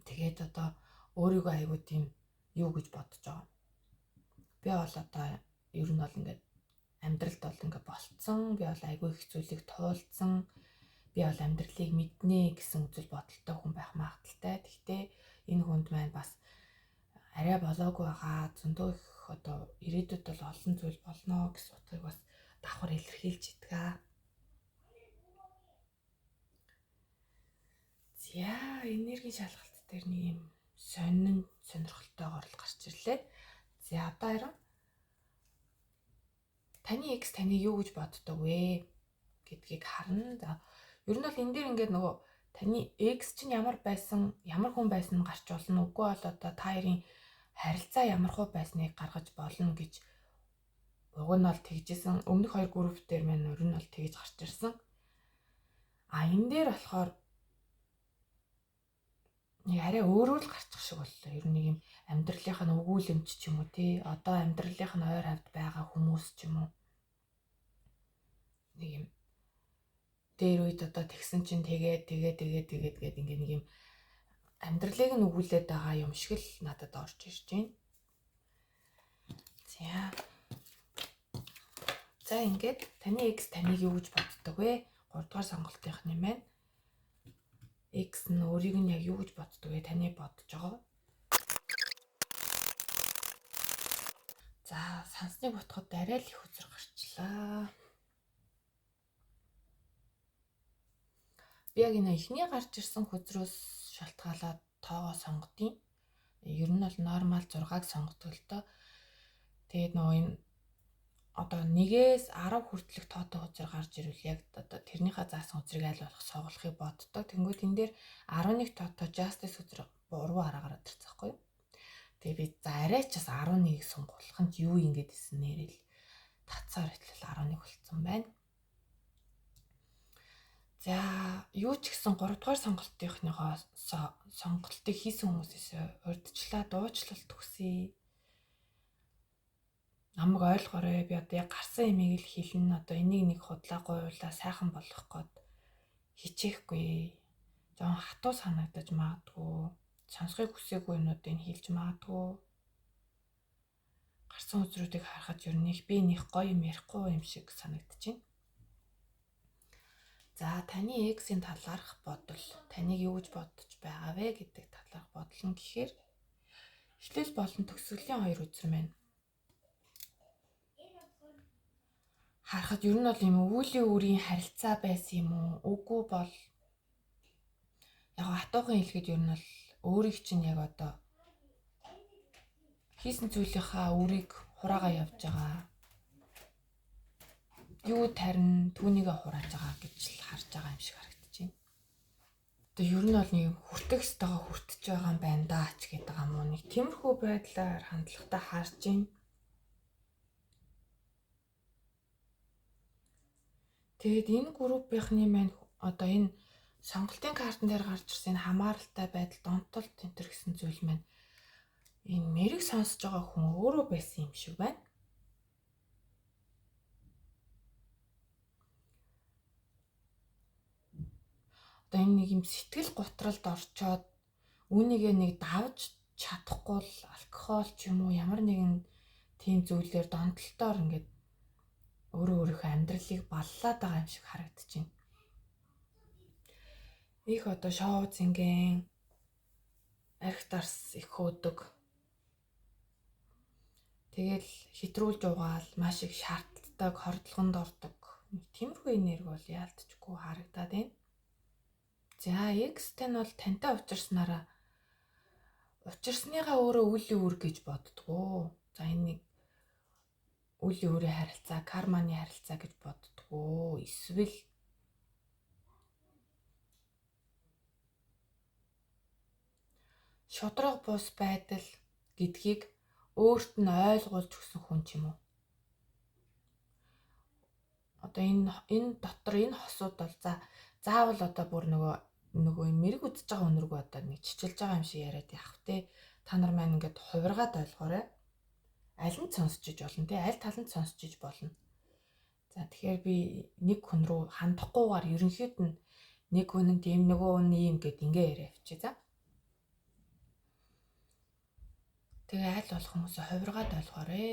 Тэгээд одоо өөрийгөө айгүй тийм юу гэж бодож байгаа. Би бол одоо ер нь бол ингээд амьдралд бол ингээд болцсон. Би бол айгүй их зүйлийг туулсан. Би бол амьдралыг мэднэ гэсэн үзэл бодолтой хүн байх магадaltaй. Гэхдээ энэ хүнд маань бас арай болоогүй байгаа. Зөндөө их одоо ирээдүйд бол олон зүйл болно гэсэн утгыг бас давхар илэрхийлж идэг. За энергийн шалгалт дээр нэг юм сонирхолтойгоор л гарч ирлээ. За одоо харин таны X таныг юу гэж боддог вэ гэдгийг харна. За ер нь бол энэ дээр ингээд нөгөө таны X чинь ямар хүн байсан нь гарч болно. Үгүй бол одоо та хоёрын харилцаа ямар хөө байсныг гаргаж болно гэж уг нь бол тэгжсэн. Өмнөх хоёр групп дээр маань ер нь бол тэгж гарч ирсэн. Энэ дээр болохоор нэг арай өөрөө л гарчих шиг боллоо. Ер нь нэг юм амьдралынх нь өгүүлэмж ч юм уу тий. Одоо амьдралынх нь ойр хавьд байгаа хүмүүс ч юм уу. Нэг юм дээр үед одоо тэгсэн чинь тэгээд ингээд нэг юм амьдралыг нь өгүүлээд байгаа юм шиг л надад орж ирж байна. За ингээд таны X таныг юу гэж боддог вэ? 3 дугаар сонголтынхны маань X нь өөрийг нь яг юу гэж боддог вэ? Таны бодож байгаа. За сансныг ботход арай л их үзэр гарчлаа. Би яг энэ ихний гарч ирсэн хүзрөөс шалтгаалаад тоогоо сонгодیں۔ Ер нь бол нормал 6-ыг сонгодог л доо. Тэгээд нөгөө энэ одоо 1-ээс 10 хүртэлх тоотой хүзэр гарч ирвэл яг одоо тэрнийхээ заасан хүзрийг аль болох соголохыг боддог. Тэнгүүд энэ дээр 11 тоотой justice хүзэр 3 араа гараад ирсэн байхгүй юу? Тэгээд би за арай ч бас 11-ийг сонгох нь юу ингэж исэн нэрэл татсаар итэл 11 болцсон байна. За юу ч гэсэн 3 дугаар сонголтынхныхоо сонголтыг хийсэн хүмүүсээс урьдчилаа дуучлалт өгье. Намайг ойлгоорой. Би одоо яг гарсан имийг л хэлнэ. Одоо энийг нэг худлаа гуйлаа сайхан болгох гээд хичээхгүй. Жон хатуу санагдаж магадгүй. Сонсохыг хүсээгүй юмнуудыг хэлж магадгүй. Гарсан үзрүүдийг харахад ер нь би нэг гоё юм ярихгүй юм шиг санагдаж байна. За таны X-ийн талаарх бодол таныг юу гэж бодож байгаа вэ гэдэг талаарх бодол нь гэхээр эхлэл болон төгсгөлийн хоёр үзэр маань харахад ер нь бол юм өвөлийн үрийн харилцаа байсан юм уу? Үгүй бол яг хатуухан хэлэхэд ер нь бол өөрийг чинь яг одоо хийсэн зүйлийнхаа үрийг хураагаа явж байгаа. Юу тарин түүнийгээ хурааж байгаа гэж л харж байгаа юм шиг харагдаж байна. Одоо ер нь бол нэг хүртэх ёстойгоо хүртэж байгаа юм байна даа ч гэдэг юм уу. Нэг тиймэрхүү байдлаар хандлагатай харж байна. Тэгээд энэ группийнхны маань одоо энэ сонголтын картан дээр гарч ирсэн хамааралтай байдал, донтолт тентэр гэсэн зүйл маань энэ мэрэг сонсож байгаа хүн өөрөө байсан юм шиг байна. Одоо энэ нэг юм сэтгэл гутралд орчоод үүнийгээ нэг давж чадахгүй л алкогол ч юм уу ямар нэгэн тийм зүйлээр донтолтоор ингээд өөрийнхөө амьдралыг баллаад байгаа юм шиг харагдаж байна. Их одоо шоу зингийн архитарс их хөөдөг. Тэгэл хитрүүлж угаал маш их шаардлагатай хордлогонд ордог. Тиймэрхүү энерги бол яалтчгүй харагдаад байна. За X-тэй нь бол тантай учирсныгаа өөрөө үлийн үр гэж боддгоо. За энэ нэг үлийн үрийн харилцаа, карманы харилцаа гэж боддгоо. Эсвэл шудраг бус байдал гэдгийг өөрт нь ойлгуулж өгсөн хүн ч юм уу. Одоо энэ дотор энэ хосууд бол заавал одоо бүр нөгөө мэрэг үдчихэж байгаа өнөргөө одоо нэг чичилж байгаа юм шиг яриад явах те. Та нар маань ингээд хувиргаад ойлгоорой. Аль нь сонсч иж болно те. Аль талд нь сонсч иж болно. За тэгэхээр би нэг хүн рүү хандахгүйгээр ерөнхийд нь нэг хүн нь тийм нөгөө хүн ийм гэд ингээ яриа авчи за. Тэгээ аль болох хүмүүсээ хувиргаад ойлгоорой.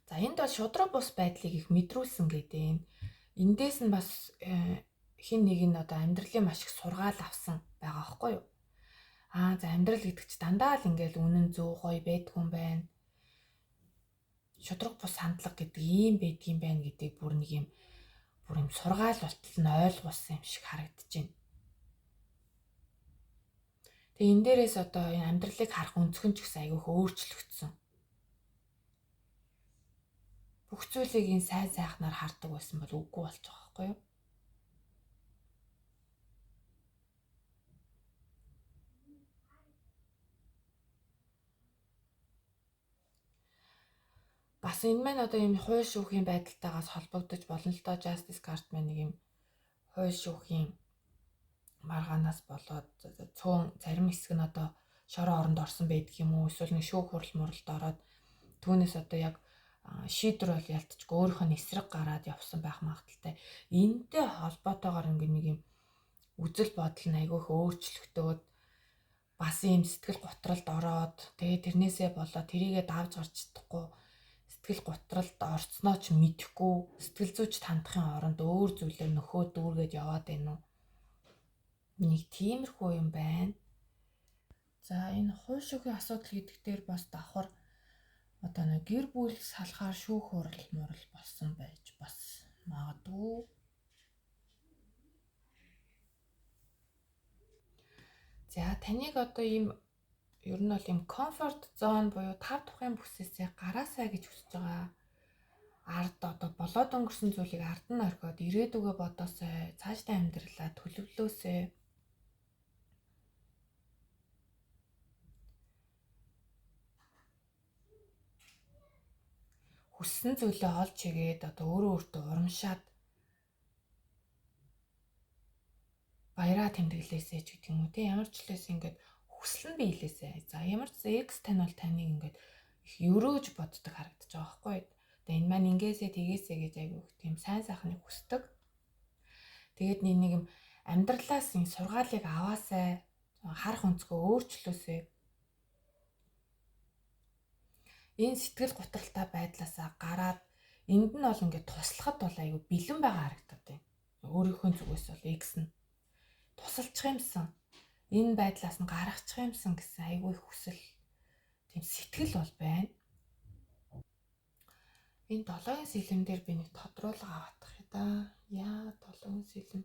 За энд бол шудраг бус байдлыг их мэдрүүлсэн гэдэг. Эндээс нь бас хин нэг нь одоо амьдралын маш их сургаал авсан байгаа байхгүй юу? За амьдрал гэдэг чи дандаа л ингээл үнэн зөв гоё байдгүй юм байна. Шудраг бус хандлага гэдэг ийм байдгийм байна гэдэг бүр юм сургаал болтол нь ойлгуулсан юм шиг харагдаж байна. Тэгээ энэ дээрээс одоо энэ амьдралыг харах өнцгөн ч гэсэн айгүйх өөрчлөгдсөн. бүх зүйлийг энэ сайн сайхнаар хардаг байсан бол үгүй болж байгаа байхгүй юу? Бас энэ маань одоо юм хууль шүүхийн байдалтайгаас холбогдож болно л доо. Justice Card маань нэг юм хууль шүүхийн маргаанаас болоод цөөн зарим хэсэг нь одоо шороо оронд орсон байдаг юм уу? Эсвэл нэг шүүх хурал муралд ороод түүнээс одоо яг шийдвэр бол ялтчгүй өөрийнхөө эсрэг гараад явсан байх магадaltaй. Энэтэй холбоотойгоор ингээд нэг юм үзэл бодол нь айгүйх өөрчлөгдөөд бас ийм сэтгэл готролд ороод тэгээ тэрнээсээ болоод тэрийгээ давж гарч чадахгүй сэтгэл готролд орцноо ч мэдэхгүй сэтгэл зүйч хандахын оронд өөр зүйлээр нөхөө дүүргээд яваад байна уу? Нэг тиймэрхүү юм байна. За энэ хууль шүүхийн асуудал гэдэг дээр бас давхар одоо нэг гэр бүл салахаар шүүх хурал мурал болсон байж бас магадгүй. За таныг одоо ийм ер нь бол ийм комфорт зон буюу тав тухайн бүсээсээ гараасай гэж хүсэж байгаа. Ард одоо болоод өнгөрсөн зүйлийг ард нь орхиод ирээдүгөө бодоосай, цаашдаа амьдралаа төлөвлөөсэй. Хүссэн зүйлээ олж игээд одоо өөртөө урамшаад баяраа тэмдэглээсэй ч гэдэг юм уу те, ямар ч хэлээс ингээд хүсэл нь биелээсэй. За ямар ч X тань бол таныг ингээд их өрөөж боддог харагдаж байгаа байхгүй. Тэгээ энэ маань ингээсээ тэгээсэй гэж айгүй их тийм сайн сайхныг хүсдэг. Тэгээд нэг юм амьдралаас энэ сургаалыг аваасай, харах өнцгөө өөрчлөөсэй. Энэ сэтгэл готролтой байдлаасаа гараад энд нь бол ингээд туслахад бол айгүй бэлэн байгаа харагдаад байна. Өөрийнхөө зүгээс бол X нь тусалчих юмсан. Энэ байдлаас нь гаргачих юмсан гэсэн айгүй их хүсэл, тийм сэтгэл бол байна. Энэ 7-ын сэлэм дээр би нэг тодруулга аваадах юм да. Яа 7-ын сэлэм.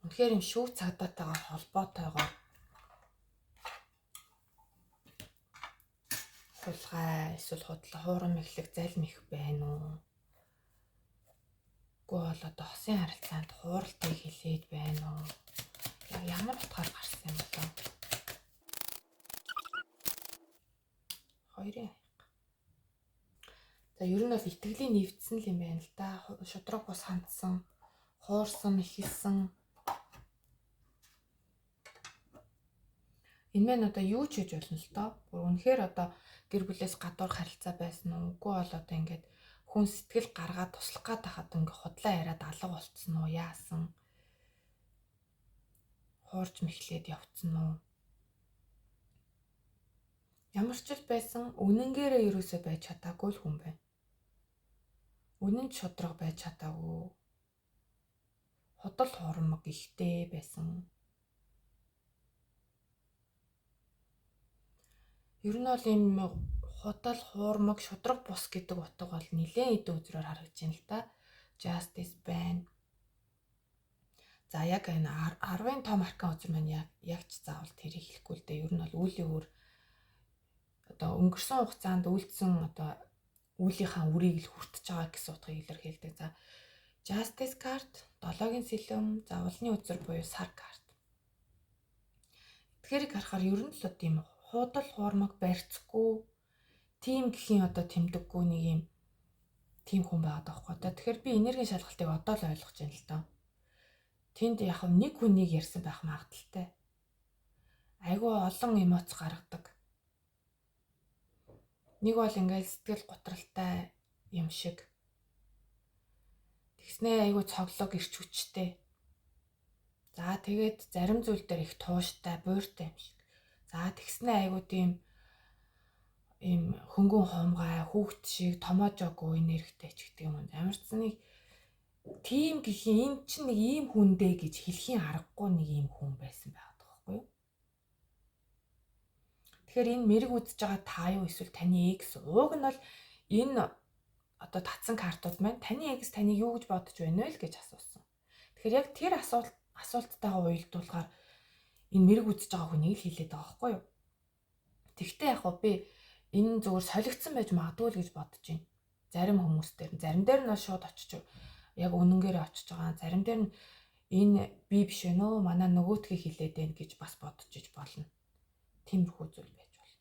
Үнэхээр юм шүүх цаатаатайгаар холбоотойгоор хулгай эсвэл хуурам эхлэх залим их байна уу? Үгүй бол одоо хосын харилцаанд хууралтыг хэлээд байна уу? Яг ямар утгаар гарсан юм болоо? Хоёрын аяга. За ер нь бол итгэлийн нэвтсэн л юм байна л да. Шудраг бус хандсан, хуурсан, ихэлсэн. Энэ маань одоо юу ч хийж болно л доо. Бүр үнэхээр одоо гэр бүлээс гадуур харилцаа байсан уу? Үгүй бол одоо ингээд хүн сэтгэл гаргаад туслах гээд хахад ингээд худлаа яриад алга болцсон уу? Яасан? Хуурж мэхлээд явцсан уу? Ямар ч л байсан үнэнгээрээ ерөөсөө байж чадаагүй л хүн байна. Үнэн ч шудраг байж чадаагүй. Худал хуурмаг ихтэй байсан. Ер нь бол ийм худал хуурмаг шудраг бус гэдэг утга бол нэлээд идэв үзрээр харагдаж байна л да. Justice байна. За яг энэ 10-ын том аркан үзэр маань яг ч заавал тэрийг хэлэхгүй л дээ. Ер нь бол үлийн үр одоо өнгөрсөн хугацаанд үйлдсэн одоо үлийнхаа үрийг л хүртэж байгаа гэсэн утгыг илэрхийлдэг. За Justice Card, 7-гийн сэлэм, завлны үзэр буюу сар карт. Тэгэхээр харахаар ер нь л тийм худал хуурмаг барьцгүй тим гэхийн одоо тэмдэггүй нэг юм тим хүн байгаад байгаа байхгүй. Тэгэхээр би энергийн шалгалтыг одоо л ойлгож байна л доо. Тэнд яг нэг хүнийг ярьсан байх магадaltaй. Айгүй олон эмоц гаргадаг. Нэг бол ингээл сэтгэл готролтой юм шиг. Тэгснээ айгүй цоглог ирч хүчтэй. За тэгээд зарим зүйл дээр их тууштай, буйртай юм шиг. За тэгснээ айгүй тийм ийм хөнгөн хомгай, хүүхд шиг томоожоогүй энергитэй ч гэдэг юм. Ямар ч нэг тийм гэхийн энэ чинь нэг ийм хүн дээ гэж хэлхийн аргагүй нэг ийм хүн байсан байгаад байгаа байхгүй юу? Тэгэхээр энэ мэрэг үзэж байгаа та юу эсвэл таны X ууг нь бол энэ одоо татсан картууд маань таны X таныг юу гэж бодож байна вэ гэж асуусан. Тэгэхээр яг тэр асуулттайгаа уялдуулахаар энэ мэрэг үзэж байгаа хүнийг л хэлээд байгаа байхгүй юу? Тэгвэл яг би Энэ зүгээр солигдсон байж магадгүй л гэж бодож байна. Зарим хүмүүс зарим дээр нь шууд очиж яг үнэнгээр очиж байгаа. Зарим дээр нь энэ би биш вэ нөө манай нөгөөтгий хилээд байна гэж бас бодож иж болно. Тиймэрхүү зүйл байж болно.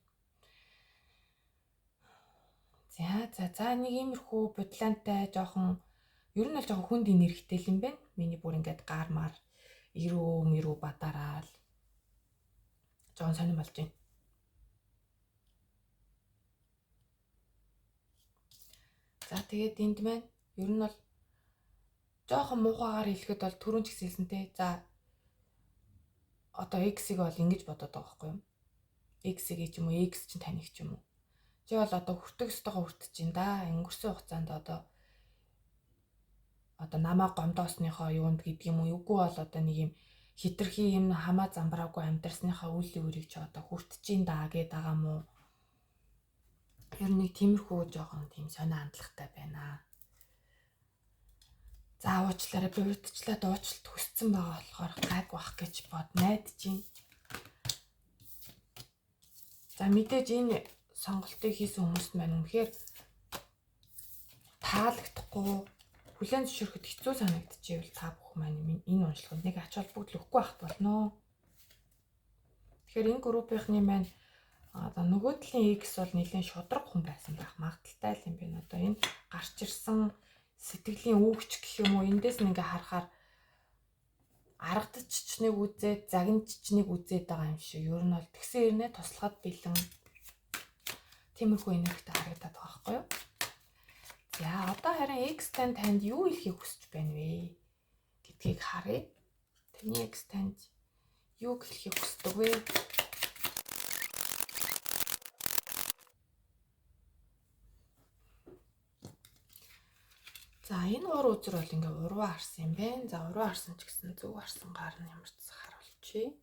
За нэг иймэрхүү бодлоонтай жоохон ер нь бол жоохон хүнд энергитэй юм байна. Миний бүр ингээд гар мар ирүү бадараад жоохон сонирм болж байна. За тэгээд энд маань ер нь бол жоохон муухайгаар хэлэхэд бол түрүүн ч хэлсэнтэй. За одоо X-ийг бол ингэж бодоод байгаа байхгүй юу? X-ийг ч юм уу, X чинь таних ч юм уу. Чи бол одоо хүртэх ёстойгоо хүртэж чинь да. Өнгөрсөн хугацаанд одоо намаа гомдоосныхоо юунд гэдэг юм уу? Үгүй бол одоо нэг юм хитрхи юм хамаа замбраагүй амьдарсныхаа үйл өөрийг чи одоо хүртэж чинь да гэдэг байгаа юм уу? Ер нь нэг тиймэрхүү жоохон тийм сонио хандлагатай байна. За уучлаарай би урдчлаад уучлалт хүссэн байгаа болохоор гайг бах гэж бод найдаж байна. За мэдээж энэ сонголтыг хийсэн хүмүүст маань үнэхээр таалагдахгүй хүлээн зөвшөөрөхөд хэцүү санагдчихвэл та бүхэн маань энэ уншлаганд нэг ач холбогдол өгөхгүй байхт болно. Тэгэхээр энэ группийнхны маань одоо нөгөө талын X бол нэлээд шудраг хүн байсан байх магадaltaй юм байна. Одоо энэ гарч ирсэн сэтгэлийн үүгч гэх юм уу эндээс нь ингээ харахаар аргадччныг үзээд загинччныг үзээд байгаа юм шиг ер нь бол тэгсэн ирнэ туслахад бэлэн тиймэрхүү энергитэй харагдаад байгаа байхгүй юу? За одоо харин X танд юу хэлхийг хүсэж байна вэ гэдгийг харъя. Таны X танд юу хэлхийг хүсдэг вэ? За энэ гур үзэр бол ингээ уруу харсан юм байна. За уруу харсан ч гэсэн зөв харсангаар нь ямар ч харуулчих.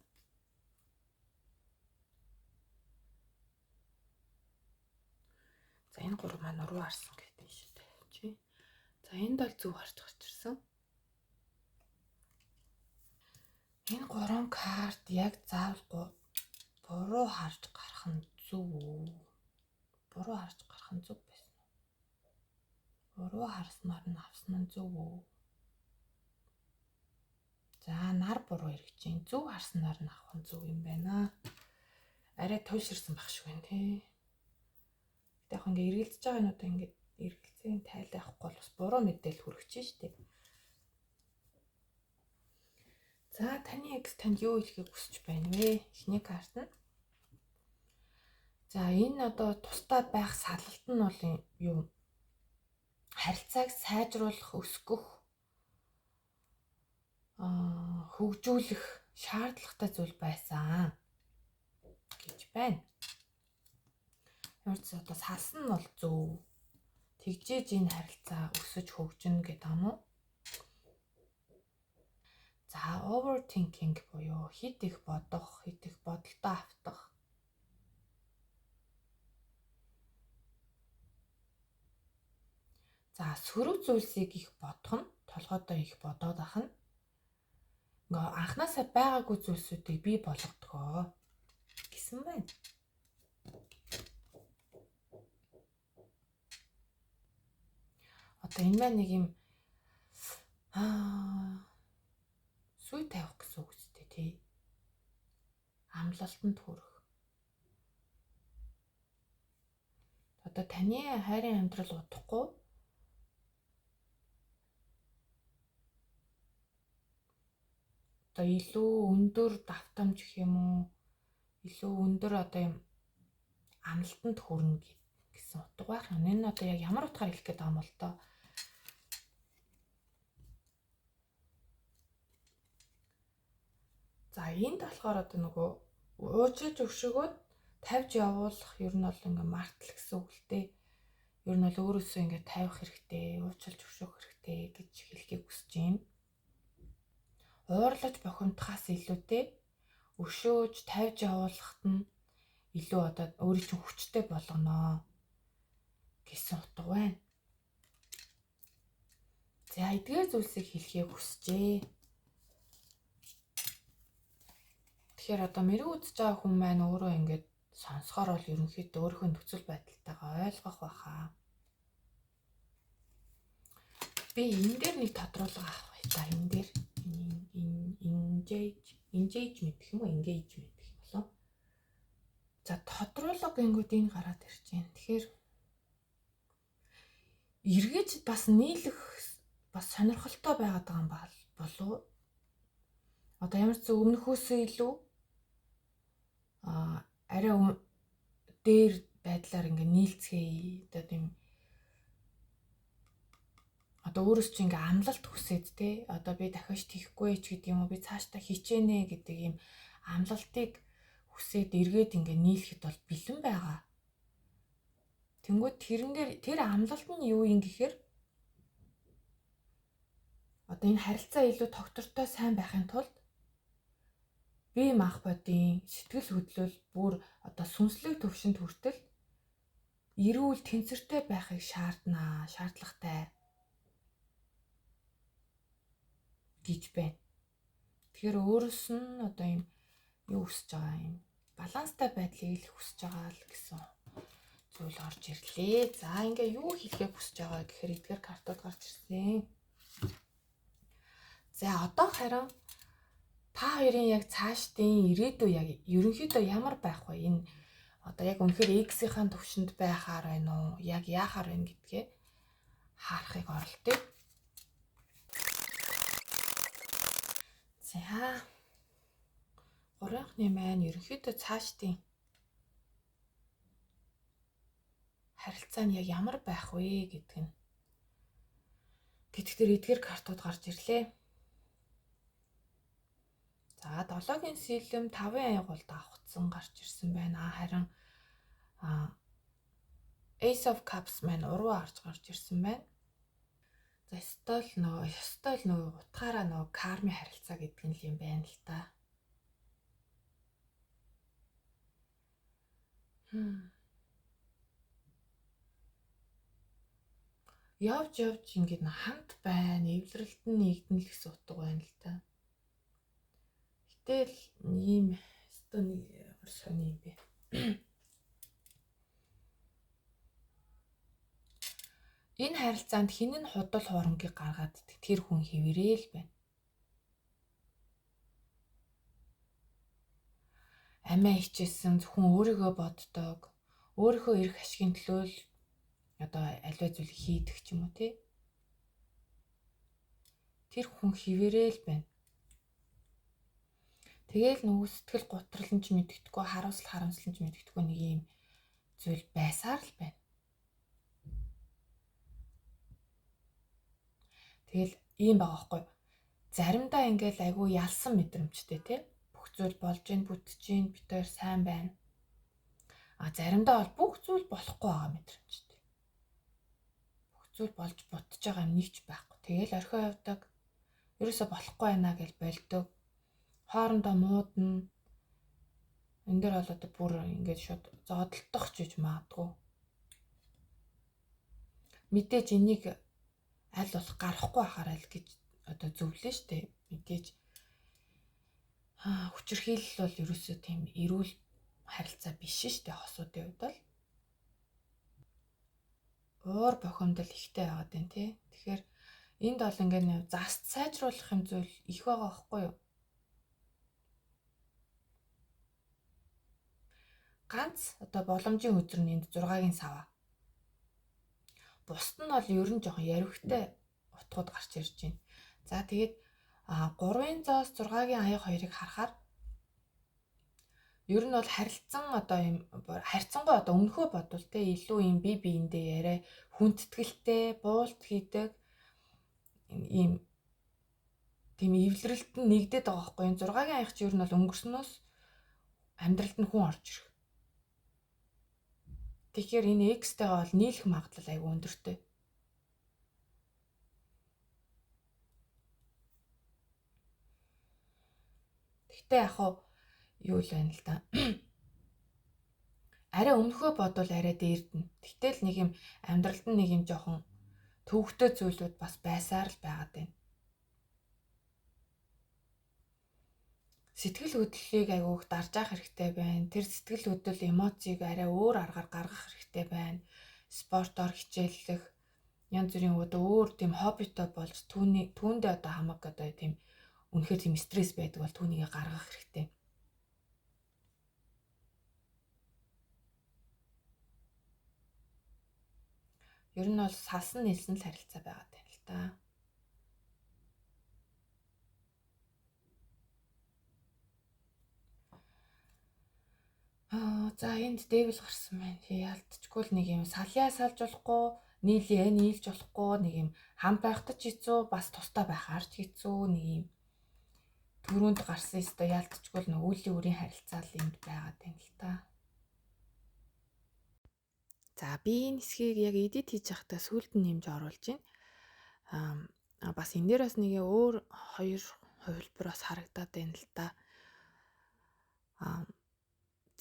За энэ гур маань уруу харсан гэдэг шүү дээ. За энд бол зөв харж гарч ирсэн. Энэ гурван карт яг заавал буруу харж гарах нь зөв үү? Буруу харж гарах нь зөв байсан. Уруу харснаар нь авсан нь зөв үү? За нар буруу эргэж чинь зөв харснаар нь авах нь зөв юм байна. Арай туйлширсан баг шиг байна тий. Яг ингээ эргэлдэж байгаа нь одоо ингээ эргэлзээний тайлаа авахгүй бол бас буруу мэдээлэл хүргэж штеп. За таны X танд юу хэлхийг хүсэж байна вэ? Эхний карт нь. За энэ одоо тусдаад байх салалт нь бол юу? Харилцааг сайжруулах, өсгөх, хөгжүүлэх шаардлагатай зүйл байсан гэж байна. Ямар ч одоо салсан нь бол зөв. Тэгжээж энэ харилцаа өсөж хөгжинө гэдэг юм уу? За overthinking буюу хит их бодох, хит их бодолтой автах. За сөрөг зүйлсийг их бодох нь толгойдоо их бодоод ах нь ингээ анханасаа байгаагүй зүйлсүүдийг бий болгодгоо гэсэн байна. Одоо энэ маань нэг юм сүй тавих гэсэн үг үстэй тий. Амлалтанд хүрэх. Одоо таны хайрын амьдрал удахгүй одоо илүү өндөр давтамж гэх юм уу? Илүү өндөр одоо юм амлалтанд хүрнэ гэсэн утга байх юм. Энэ нь одоо яг ямар утгаар хэлэх гээд байгаа юм бол тоо. За энд болохоор одоо нөгөө уучлж өгшөгөөд тавьж явуулах ер нь бол ингээ мартал гэсэн үг л дээ. Ер нь бол өөрөөсөө ингээ тавих хэрэгтэй, уучлж өгшөх хэрэгтэй гэж хэлхийг хүсэж байна. Уурлаж бохимдохаас илүүтэй өшөөж тавьж явуулахт нь илүү одоо өөрийн чинь хүчтэй болгоно гэсэн утга байна. За эдгээр зүйлсийг хэлхийг хүсжээ. Тэгэхээр одоо мэрэг үзэж байгаа хүн маань өөрөө ингээд Сонсохоор бол ерөнхийдөө өөрийнхөө нөхцөл байдалтайгаа ойлгох байхаа. Би энэ дээр нэг тодруулга авах бай та. Энэ дээр engagement гэх юм уу? Engagement гэх юм болов. За тодруулга гэнгүүт энэ гараад ирж байна. Тэгэхээр эргэж бас нийлэх бас сонирхолтой байгаад байгаа юм болов. Одоо ямар ч өмнөхөөсөө илүү арай дээр байдлаар ингээ нийлцгээе. Одоо тийм одоо өөрөөс чи ингээ амлалт хүсээд те одоо би дахиж тийхгүй ч гэдэг юм уу, би цаашдаа хичээнэ гэдэг юм амлалтыг хүсээд эргээд ингээ нийлэхэд бол бэлэн байгаа. Тэнгүүд тэр амлалт нь юу юм гэхээр одоо энэ харилцаа илүү тогтвортой сайн байхын тулд бие махбодын сэтгэл хөдлөл бүр одоо сүнслэг төвшөнд хүртэл эрүүл тэнцвэртэй байхыг шаардлагатай гэж байна. Тэгэхээр өөрөөс нь одоо юм юу хүсэж байгаа юм баланстай байдлыг хүсэж байгаа л гэсэн зүйл орж ирлээ. За ингээ юу хэлэхээ хүсэж байгаа гэхээр эдгээр картууд гарч ирсэн. За одоо харин та хоёрын яг цаашдын ирээдүй яг ерөнхийдөө ямар байх вэ? Энэ одоо яг үнэхээр X-ийн төвшөнд байхаар байна уу? Яг яахаар байна гэдгээ харахыг оролдъё. За 3-ны маань ерөнхийдөө цаашдын харилцаа нь яг ямар байх вэ гэдэг нь. Гэхдээ эдгээр картууд гарч ирлээ. За 7-гийн сэлэм 5-ын аяг давхцсан гарч ирсэн байна. Харин Ace of Cups маань уруу гарч ирсэн байна. За стол нөгөө утгаараа нөгөө карми харилцаа гэдэг нь юм байна л та. Явж ингэж хамт байна, эвлэрэлт нь нэгдэн л гэсэн утга байна л та. Гэтэл ийм стон сони юм бэ. Энэ харилцаанд хэн нь худал хуурмгийг гаргаад тэр хүн хэврээл байна. Амиа хичээсэн хүн өөрийгөө боддог, өөрийнхөө эрх ашигын төлөө л одоо аливаа зүйлийг хийдэг ч юм уу тий. Тэр хүн хэврээл байна. Тэгээл нөгөө сэтгэл готрол нь ч мэддэхгүй, харамсал нь ч мэддэхгүй нэг юм зүйл байсаар л байна. Тэгэл ийм байгаа байхгүй. Заримдаа ингээл айгүй ялсан мэдрэмжтэй тий. Бүх зүйл болж гин бүтэж гин битээр сайн байна. Заримдаа бол бүх зүйл болохгүй байгаа мэдрэмжтэй. Бүх зүйл болж бутж байгаа юм нэг ч байхгүй. Тэгэл орхио явдаг. Ерөөсө болохгүй байна гэж болдог. Хоорондоо муудна. Энд дээр бол одоо бүр ингээд шууд зодтолдох ч гэж магадгүй. Мэдээж энийг аль болох гарахгүй байхаарай л гэж одоо зөвлөө штэ. Мэдээж хүчирхийлэл бол ерөөсөө тийм эрүүл харилцаа биш штэ хосуудын хувьд бол. Уур бохомдол ихтэй байгаад байна тий. Тэгэхээр энд бол ингээд заст сайжруулах юм зүйл их байгаа байхгүй юу? Ганц одоо боломжийн хөзөр нь энд 6-гийн сава. Бусд нь бол ер нь жоохон яривхтай утгууд гарч ирж байна. За тэгээд 3-ын зоос 6-гийн аяг хоёрыг харахаар ер нь бол харьцангуй одоо өмнөхөө бодвол те илүү юм бие биендээ яриа хүндэтгэлтэй буулт хийдэг ийм тийм эвлэрэлт нь нэгдээд байгаа байхгүй. Энэ 6-гийн аяг чи ер нь бол өнгөрснөөс амьдралд нь хүн орж ирэх. Тэгэхээр энэ X-тэйгээ бол нийлэх магадлал айгүй өндөртэй. Гэхдээ яг юу л байна л да. Арай өмнөхөө бодвол арай дээрдэн. Гэтэл нэг юм амьдралд нь нэг юм жоохон төвөгтэй зүйлүүд бас байсаар л байгаад байна. сэтгэл хөдлөлийг айгүйх дарж авах хэрэгтэй байна. Тэр сэтгэл хөдлөл эмоцийг арай өөр аргаар гаргах хэрэгтэй байна. Спортоор хичээллэх, янз бүрийн одоо өөр тийм хоббитой болж түүндээ одоо хамаг одоо тийм үнэхээр тийм стресс байдаг бол түүнийг гаргах хэрэгтэй. Ер нь бол салсан нийлсэн л харилцаа байгаа юм л та. За энд дэвэл гарсан байна. Яалтчгүй л нэг юм сальяа салж болохгүй, нийлж болохгүй, нэг юм хам байхдаж хэцүү, бас тустай байхаар ч хэцүү, нэг юм түрүүнд гарсан ёстой яалтчгүй л нэг үлийн үрийн харилцаа л энд байгаа юм л та. За би энэ хэсгийг яг эдит хийж байхдаа сүлд нь нэмж оруулж байна. Бас энэ дээр бас нэг өөр хоёр хувилбар бас харагдаад байна л та.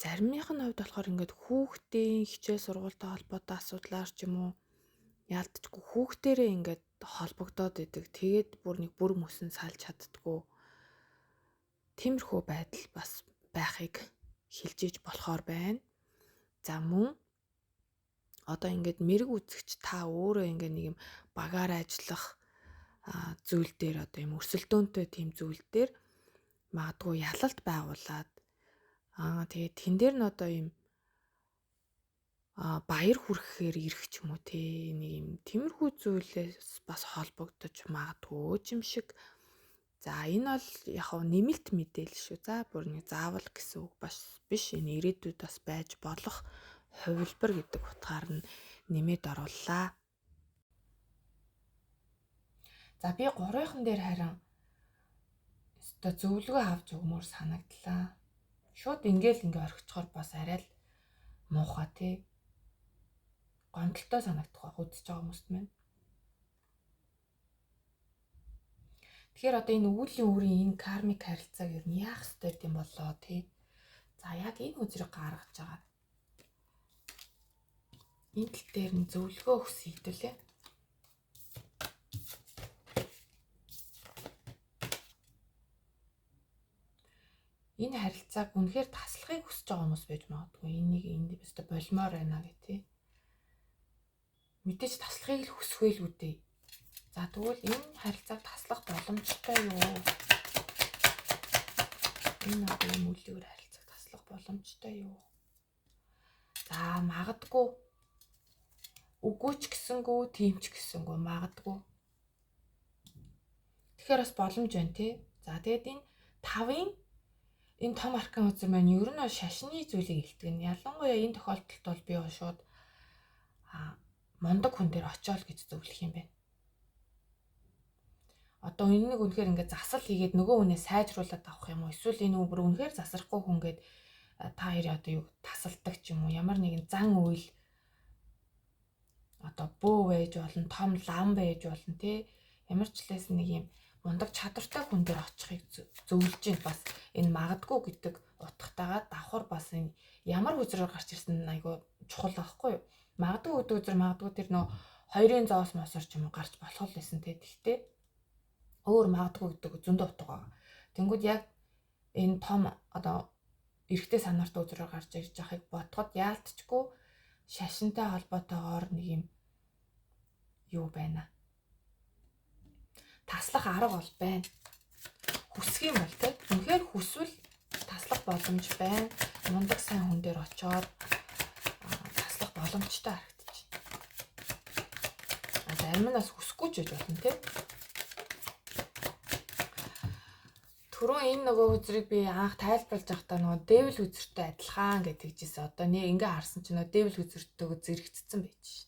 Заримных нь хувьд болохоор ингээд хүүхдийн хичээл сургуультай холбоотой асуудлаар ч юм уу яалтчгүй хүүхдээрээ ингээд холбогдоод идэг. Тэгээд бүр мөсөн салж чаддгүй. Тиймэрхүү байдал бас байхыг хэлж иж болохоор байна. За мөн одоо ингээд мэрэг үзэгч та өөрөө ингээд нэг юм багаар ажиллах зүйл дээр одоо юм өрсөлдөөнтэй тийм зүйл дээр магадгүй ялалт байгуулад тэгээд тэн дээр нь одоо юм баяр хүрхэхээр ирэх ч юм уу те нэг юм тиймэрхүү зүйлээс бас холбогдож магадгүй юм шиг. За энэ бол яг хав нэмэлт мэдээлэл шүү. За бүр нэг заавал гэсэн үг биш. Энэ ирээдүйд бас байж болох хувилбар гэдэг утгаар нь нэмээд орууллаа. За би 3-ын дээр харин өстой зөвлөгөө авч өгмөр санагдлаа. Шууд ингээд орхичхоор бас арай л муухай тий. Гомдолтой санагдах байх үзэж байгаа хүмүүст маань. Тэгэхээр одоо энэ үүлийн үрийн энэ кармик харилцааг ер нь яах ёстой юм болоо тий. За яг энэ үзрийг гаргаж байгаа. Энэ тал дээр нь зөвлөгөө өгөх сэдвэлээ. Энэ харилцааг үнэхээр таслахыг хүсэж байгаа хүмүүс байж магадгүй. Энийг өстой болмоор байна гэх тий. Мэдээж таслахыг л хүсвээ л үдээ. За тэгвэл энэ харилцааг таслах боломжтой юу? Энэ одоо юм үлийн харилцааг таслах боломжтой юу? За магадгүй. Үгүй ч гэсэнгүү, тийм ч гэсэнгүү магадгүй. Тэгэхээр бас боломж байна тий. За тэгээд энэ 5-ын энэ том аркан үзэр маань ер нь шашны зүйлийг илтгэн. Ялангуяа энэ тохиолдолд бол би шууд мундаг хүн дээр очиол гэж зөвлөх юм байна. Одоо энэ нэг үнэхээр ингээд засал хийгээд нөгөө хүнээ сайжруулад авах юм уу? Эсвэл энэ бүр үнэхээр засрахгүй хүн гээд та хоёрын одоо юу тасалдаг ч юм уу? Ямар нэгэн зан үйл одоо бөө байж болно, том лам байж болно тий. Ямар ч лээс нэг юм мундаг чадвартай хүн дээр очихыг зөвлөж байна. Бас энэ магадгүй гэдэг утгатайгаа давхар бас энэ ямар үзрээр гарч ирсэн айгүй чухал байхгүй юу? Магадгүй гэдэг үзэр магадгүй тэр нөө хоёрын зоос мосор ч юм уу гарч болох л байсан те. Гэхдээ өөр магадгүй гэдэг зөндөө утга байгаа. Тэнгүүд яг энэ том одоо эрэгтэй санаартай үзрээр гарч ирж байгааг бодоход яалтчгүй шашинтай холбоотойгоор нэг юм юу байна. Таслах арга бол байна. Хүсэх юм бол те. Үнэхээр хүсвэл таслах боломж байна. Мундаг сайн хүн дээр очиод таслах боломжтой харагдаж байна. Зарим нь бас хүсэхгүй ч гэж болно те. Түрүүн энэ нөгөө үзрийг би анх тайлбарлаж байхдаа нөгөө дэвэл үзэртэй адилхан гэж тэгжсэн. Одоо нэг ингээ харсан чинь нөгөө дэвэл үзэртэйгөө зэрэгцсэн байж шээ.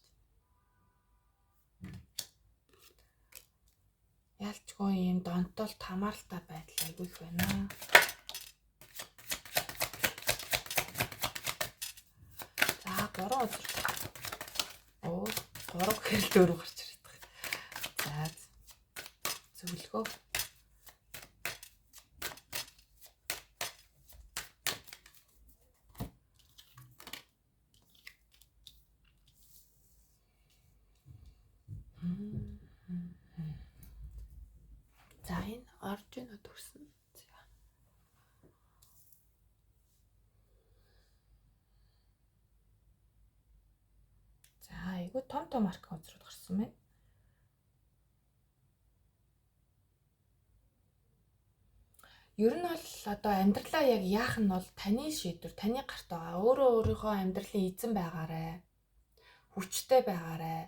Ялчгүй юм донтолт хамааралтай байдал айгүй их байна. За 3 үзэр. 3 гэхэл дөөрөө гарч ирээд байгаа. За зөвлөгөө. За энэ орж ийн төрсөн. айгүй том маркетинг газрууд гарсан байна. Ер нь бол одоо амьдралаа яг яах нь бол таны шийдвэр, таны гарт байгаа. Өөрийнхөө амьдралын эзэн байгаарай. Хүчтэй байгаарай.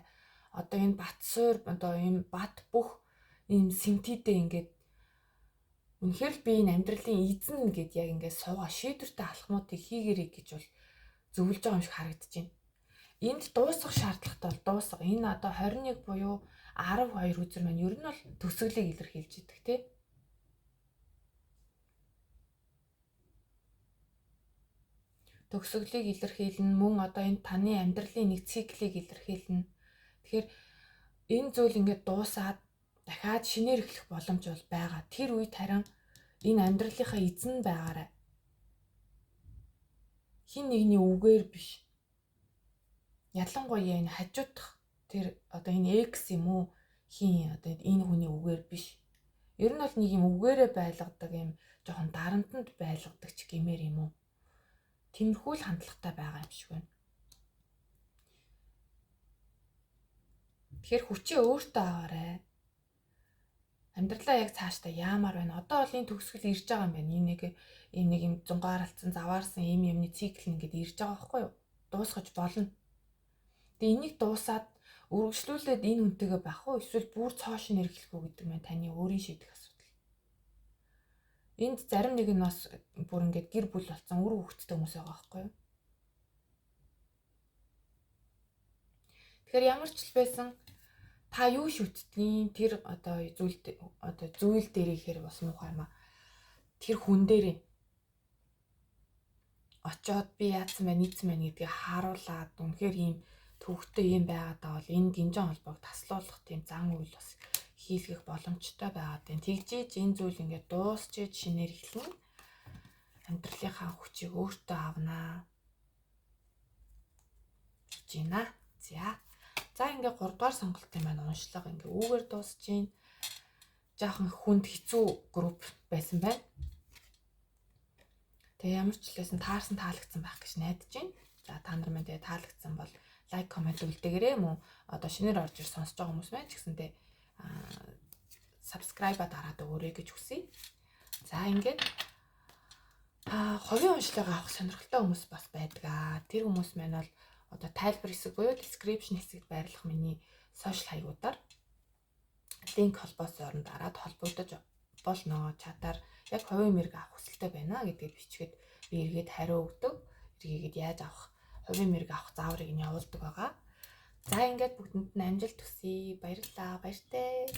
Одоо энэ бат суур, одоо энэ бат бүх ийм симтидээ ингээд үнэхээр л би энэ амьдралын эзэн гэд яг ингээд суугаа шийдвэртэй алхмуудыг хийгэрэй гэж бол зөвлөж байгаа юм шиг харагдаж байна. Энд дуусах шаардлагатай бол дуусах. Энэ одоо 21 буюу 12 үзэр маань ер нь бол төсөглийг илэрхийлж идэг тий. Төгсгөлийг илэрхийлнэ, мөн одоо энэ таны амьдралын нэг циклийг илэрхийлнэ. Тэгэхээр энэ зүйл ингээд дуусаад дахиад шинээр эхлэх боломж бол байгаа. Тэр үед харин энэ амьдралынхаа эзэн байгаарай. Хин нэгний үгээр биш. Ялангуяа энэ хажуудах тэр одоо энэ X юм уу? Хин одоо энэ хүний үгээр биш. Ер нь бол нэг юм үгээрээ байлгадаг юм жоохон дарамтанд байлгадаг ч гэмээр юм уу? Тиймэрхүү л хандлагатай байгаа юм шиг байна. Тэгэхээр хүчээ өөртөө аваарай. Амьдралаа яг цаашдаа яамаар байна. Одоо бол энэ төгсгөл ирж байгаа юм байна. Энэ нэг юм зунгаарлцсан, заваарсан юмны цикл ингээд ирж байгаа байхгүй юу? Дуусгаж болно. Тэгээ энийг дуусаад үргэлжлүүлээд энэ үнтэйгээ байх уу? Эсвэл бүр цоош нэрхлэх үү гэдэг маань таны өөрийн шийдэх асуудал. Энд зарим нэг нь бас бүр ингээд гэр бүл болсон үр хөвгттэй хүмүүс байгаа байхгүй юу? Тэгэхээр ямар ч л байсан та юу шүтдгийг тэр одоо зүйл дээр ихээр бас муухай юм аа. Тэр хүн дээрээ очоод би яатсан байна, нийцсэн байна гэдгийг харуулад үнэхээр ийм төвхтэй юм байгаадаа бол энэ гинжин холбоог таслуулах тийм зан үйл бас хийлгэх боломжтой байгаад байна. Тэгжиж энэ зүйл ингээд дуусчиж шинээр эхлэн амьдралынхаа хүчийг өөртөө авнаа гэж байна. За ингээд 3 дугаар сонголтын маань уншлага ингээд үүгээр дуусж байна. Жаахан хүнд хэцүү групп байсан байна. Тэгээ ямар ч хэлсэн таарсан таалагдсан байх гэж найдаж байна. За та нар маань тэгээ таалагдсан бол лайк, комент үлдээгээрэй мөн одоо шинээр орж ир сонсож байгаа хүмүүс маань ч гэсэнтэй subscribe-а дараад өгөөрэй гэж хүсье. За ингээд хувийн уншлагаа авах сонирхолтой хүмүүс бас байдаг. Тэр хүмүүс маань бол одоо тайлбар хэсэг буюу description хэсэгт байрлах миний сошиал хаягуудаар линк холбоос орон дараад холбогдож болно. Чатаар яг хувийн мэрэг авах хүсэлтэй байна гэдгийг бичгээд би эргээд хариу өгдөг. Эргээгээд яаж авах хувийн мэрэг авах зааврыг нь явуулдаг байгаа. За ингээд бүгдэнд нь амжилт хүсье. Баярлалаа. Баяртай.